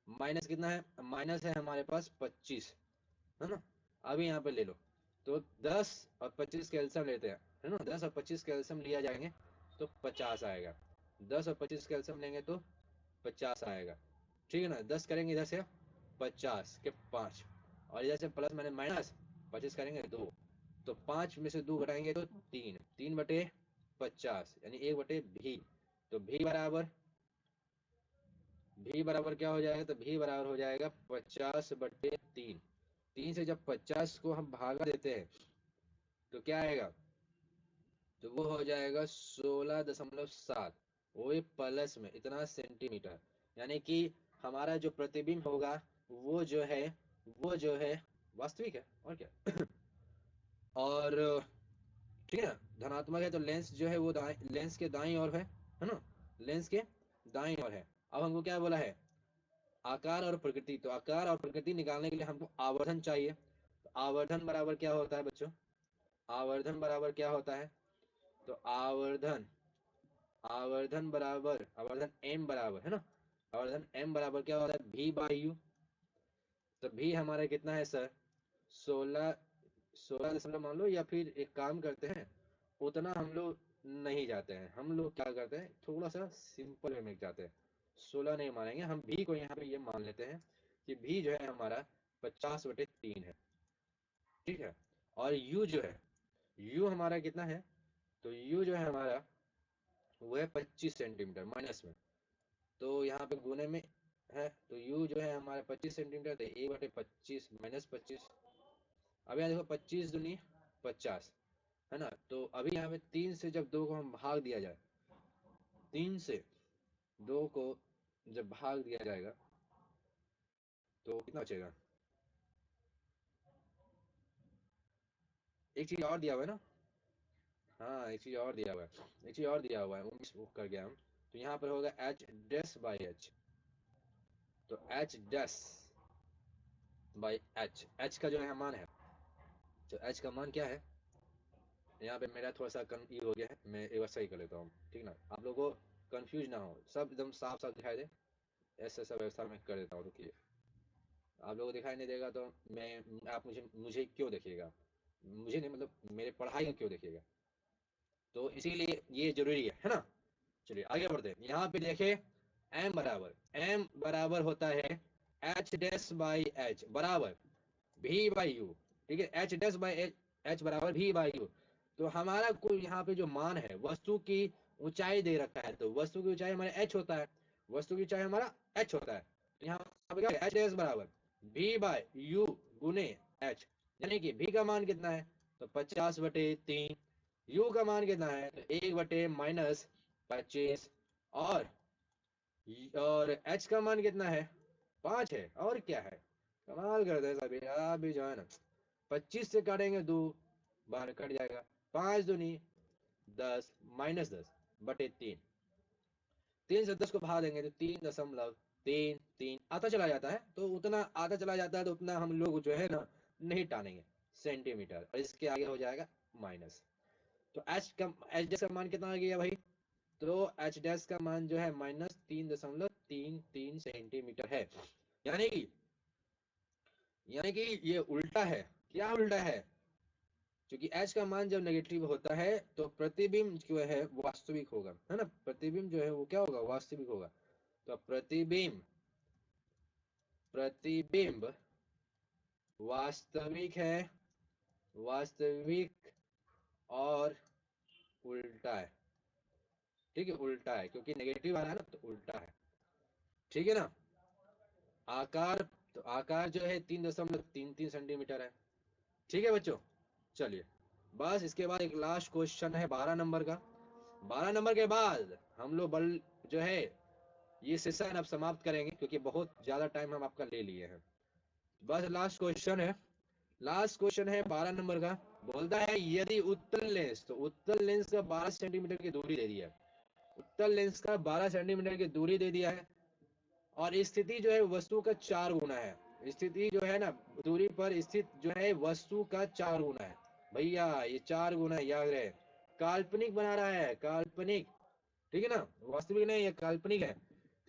माइनस कितना है, माइनस है हमारे पास 25, है ना। अभी यहाँ पे ले लो, तो 10 और 25 कैल्शियम लेते हैं, है ना, 10 और 25 कैल्शियम लिया जाएंगे तो 50 आएगा, 10 और 25 कैल्शियम लेंगे तो 50 आएगा। ठीक है ना, 10 करेंगे इधर से 50 के 5, और इधर से प्लस मैंने माइनस 25 करेंगे 2, तो 5 में से 2 घटाएंगे तो 3, 3/50 यानी 1/भी। तो भी बराबर क्या हो जाएगा, तो भी बराबर हो जाएगा 50/3। 3 से जब 50 को हम भागा देते हैं तो क्या आएगा, तो वो हो जाएगा 16.7, वो ये प्लस में इतना सेंटीमीटर, यानी कि हमारा जो प्रतिबिंब होगा वो जो है, वो जो है वास्तविक है, और क्या और ठीक है ना, धनात्मक है, तो लेंस जो है वो लेंस के दाईं ओर है ना, लेंस के दाईं ओर है। अब हमको क्या बोला है, आकार और प्रकृति, तो आकार और प्रकृति निकालने के लिए हमको आवर्धन चाहिए। तो आवर्धन बराबर क्या होता है बच्चों, आवर्धन बराबर क्या होता है, तो आवर्धन, आवर्धन बराबर, आवर्धन m बराबर, है ना, आवर्धन m बराबर क्या होता है, v/u। तो v हमारा कितना है सर, 16, 16 मान लो, या फिर एक काम करते हैं, उतना हम लोग नहीं जाते हैं, हम लोग क्या करते हैं, थोड़ा सा सिंपल वे में जाते हैं, 16 नहीं मानेंगे हम, भी को यहाँ पे ये मान लेते हैं कि भी जो है हमारा 50/3 है। ठीक है, और u जो है, u हमारा कितना है, तो u जो है हमारा वो है 25 सेंटीमीटर माइनस में, तो यहाँ पे गुने में है, तो u जो है हमारा 25 सेंटीमीटर, तो 1/25 -25। अब यहाँ देखो 25 दूनी 50, है ना, तो अभी यहाँ पे 3 से जब 2 को हम भाग दिया जाए, 3 से 2 को जब भाग दिया जाएगा तो कितना बचेगा, एक चीज और दिया हुआ है ना, हाँ एक चीज और दिया हुआ है, एक चीज और दिया हुआ है, 19 वो कर गया हम। तो यहाँ पर होगा h'/h, तो h'/h, h का जो है मान है, तो h का मान क्या है, यहाँ पे मेरा थोड़ा सा ये हो गया है, मैं एक बार सही कर लेता हूँ, ठीक ना, आप लोगों को कंफ्यूज ना हो, सब एकदम साफ साफ दिखाई दे, ऐसा सब व्यवस्था में कर देता हूँ, रुकिए। आप लोगों को दिखाई नहीं देगा तो मैं, आप मुझे मुझे क्यों देखिएगा, मुझे नहीं मतलब मेरे पढ़ाई को क्यों देखिएगा, तो इसीलिए ये जरूरी है ना। चलिए आगे बढ़ते हैं, यहाँ पे देखे m बराबर होता है h'/h बराबर भी बाई यू, ठीक है, एच डैश बाई एच बराबर भी बाई यू। तो हमारा कुल यहाँ पे जो मान है, वस्तु की ऊंचाई दे रखा है, तो वस्तु की ऊंचाई हमारा एच होता है, वस्तु की ऊंचाई हमारा एच होता है। तो यहाँ पे क्या एच डैश बराबर भी बाई यू गुने एच, यानी कि भी का मान कितना है, तो 50/3, यू का मान कितना है, तो 1/-25, और एच का मान कितना है, 5 है, और क्या है, कमाल करते हैं सभी आप भी जो है ना। 25 से काटेंगे 2, बाहर कट जाएगा, 5 दूनी 10, -10/3, 3 से 10 को भाग देंगे तो 3.33 आता चला जाता है, तो उतना आता चला जाता है तो उतना हम लोग जो है ना नहीं टानेंगे सेंटीमीटर, और इसके आगे हो जाएगा माइनस। तो एच डैश का मान कितना आ गया भाई, तो एच डैश का मान जो है -3.33 सेंटीमीटर है। यानी कि ये उल्टा है, क्या उल्टा है, क्योंकि एच का मान जब नेगेटिव होता है तो प्रतिबिंब जो है वास्तविक होगा, है ना, प्रतिबिंब जो है वो क्या होगा, वास्तविक होगा। तो प्रतिबिंब वास्तविक है, वास्तविक और उल्टा है, ठीक है, उल्टा है, क्योंकि नेगेटिव आ रहा है ना, तो उल्टा है, ठीक है ना। आकार, तो आकार जो है 3.33 सेंटीमीटर है, ठीक है बच्चों। चलिए बस इसके बाद एक लास्ट क्वेश्चन है 12 नंबर का। 12 नंबर के बाद हम लोग बल जो है ये सेशन अब समाप्त करेंगे, क्योंकि बहुत ज्यादा टाइम हम आपका ले लिए हैं। बस लास्ट क्वेश्चन है, 12 नंबर का। बोलता है यदि उत्तल लेंस, तो उत्तल लेंस का 12 सेंटीमीटर की दूरी दे दिया है, उत्तल लेंस का 12 सेंटीमीटर की दूरी दे दिया है, और स्थिति जो है वस्तु का 4 गुना है, स्थिति जो है ना दूरी पर स्थित जो है वस्तु का 4 गुना है। भैया ये 4 गुना है, याद रहे, काल्पनिक बना रहा है, काल्पनिक, ठीक है ना, वास्तविक नहीं, ये काल्पनिक है।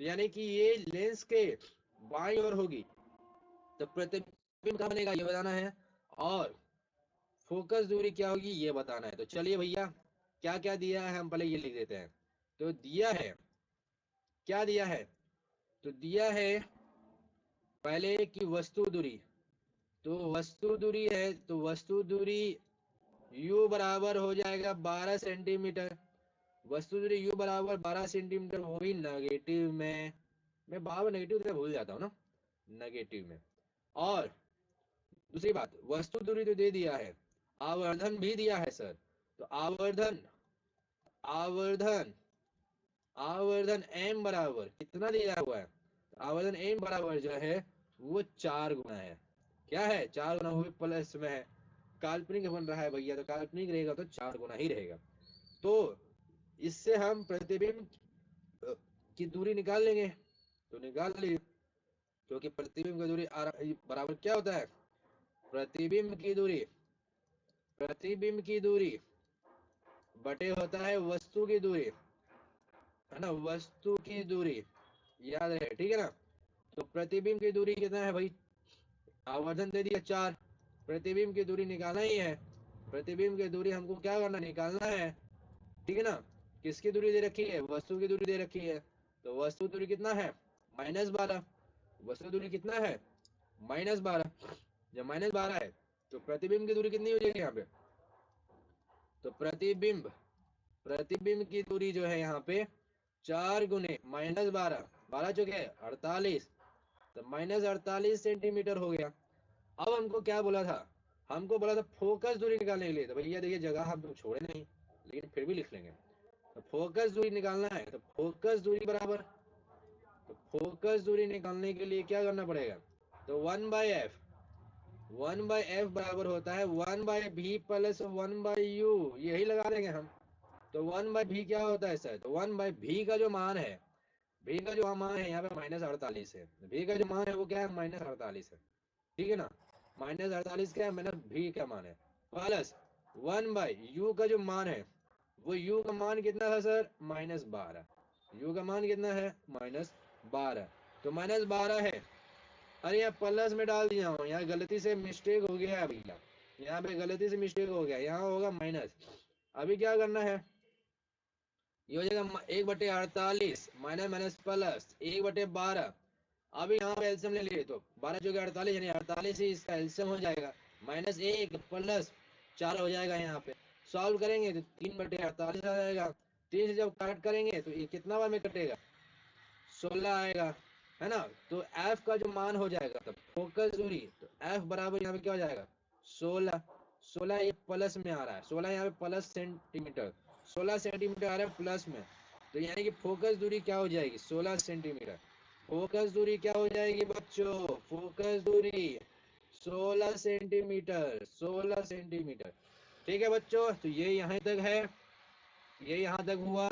तो यानी कि ये लेंस के बाईं ओर होगी, तो प्रतिबिंब कहाँ बनेगा ये बताना है, और फोकस दूरी क्या होगी ये बताना है। तो चलिए भैया क्या क्या दिया है हम पहले ये लिख देते हैं। तो दिया है, क्या दिया है, तो दिया है पहले की वस्तु दूरी, तो वस्तु दूरी है, तो वस्तु दूरी u बराबर हो जाएगा 12 सेंटीमीटर, वस्तु दूरी u बराबर 12 सेंटीमीटर, वो भी नेगेटिव में, मैं बार बार नेगेटिव तो भूल जाता हूँ ना, नेगेटिव में। और दूसरी बात, वस्तु दूरी तो दे दिया है, आवर्धन भी दिया है सर, तो आवर्धन, आवर्धन आवर्धन m बराबर कितना दिया हुआ है, आवर्धन m बराबर जो है वो 4 गुना है, क्या है, 4 गुना, वो भी प्लस में है, काल्पनिक बन रहा है भैया, तो काल्पनिक रहेगा तो 4 गुना ही रहेगा। तो इससे हम प्रतिबिंब की दूरी निकाल लेंगे, तो निकाल ली, क्योंकि प्रतिबिंब की दूरी बराबर क्या होता है, प्रतिबिंब की दूरी, प्रतिबिंब की दूरी बटे होता है वस्तु की दूरी, है ना, वस्तु की दूरी, याद रहे, ठीक है ना। तो प्रतिबिंब की दूरी कितना है भाई, आवर्धन दे दिया 4, प्रतिबिंब की दूरी निकालना ही है, प्रतिबिंब की दूरी हमको क्या करना, निकालना है, ठीक है ना। किसकी दूरी दे रखी है, वस्तु की दूरी दे रखी है, तो वस्तु दूरी कितना है, -12, वस्तु दूरी कितना है, -12, जब -12 है तो प्रतिबिंब की दूरी कितनी हो जाएगी यहाँ पे, तो प्रतिबिंब, प्रतिबिंब की दूरी जो है यहाँ पे 4 गुने -12, 12 चुके 48, तो -48 सेंटीमीटर हो गया। अब हमको क्या बोला था, हमको बोला था फोकस दूरी निकालने के लिए, तो भैया देखिए जगह हम लोग छोड़े नहीं, लेकिन फिर भी लिख लेंगे। तो फोकस दूरी निकालना है, तो फोकस दूरी बराबर, तो फोकस दूरी निकालने के लिए क्या करना पड़ेगा, तो 1/f, 1/f बराबर होता है 1/v प्लस 1/u, यही लगा देंगे हम। तो 1/v क्या होता है सर, तो 1/v का जो मान है, v का जो मान है यहाँ पे -48 है, v का जो मान है वो क्या है, -48 है, ठीक है ना, -48 क्या है, v का मान है, प्लस 1/u का जो मान है, वो u का मान कितना था सर, -12, u का मान कितना है, -12, तो -12 है। अरे यहाँ प्लस में डाल दिया हूँ, यहाँ गलती से मिस्टेक हो गया है भैया, यहाँ पे गलती से मिस्टेक हो गया, यहाँ होगा माइनस। अभी क्या करना है, ये हो जाएगा 1/48 माइनस माइनस प्लस 1/12, अब यहाँ पे एल्सियम ले लिए तो 12 चौके 48 यानी 48 ही इसका एल्सियम हो जाएगा, -1 प्लस 4 हो जाएगा। यहाँ पे सॉल्व करेंगे तो 3/48 आ जाएगा। 3 से जब काट करेंगे तो ये कितना बार में कटेगा, 16 आएगा, है ना। तो एफ का जो मान हो जाएगा तब फोकस दूरी, तो एफ बराबर यहाँ पे क्या हो जाएगा 16। 16 ये प्लस में आ रहा है, 16 यहाँ पे प्लस सेंटीमीटर, 16 सेंटीमीटर आ रहा है प्लस में, तो यानी कि फोकस दूरी क्या हो जाएगी 16 सेंटीमीटर। फोकस दूरी क्या हो जाएगी बच्चों, फोकस दूरी 16 सेंटीमीटर, 16 सेंटीमीटर। ठीक है बच्चों, तो ये यहाँ तक है, ये यहाँ तक हुआ।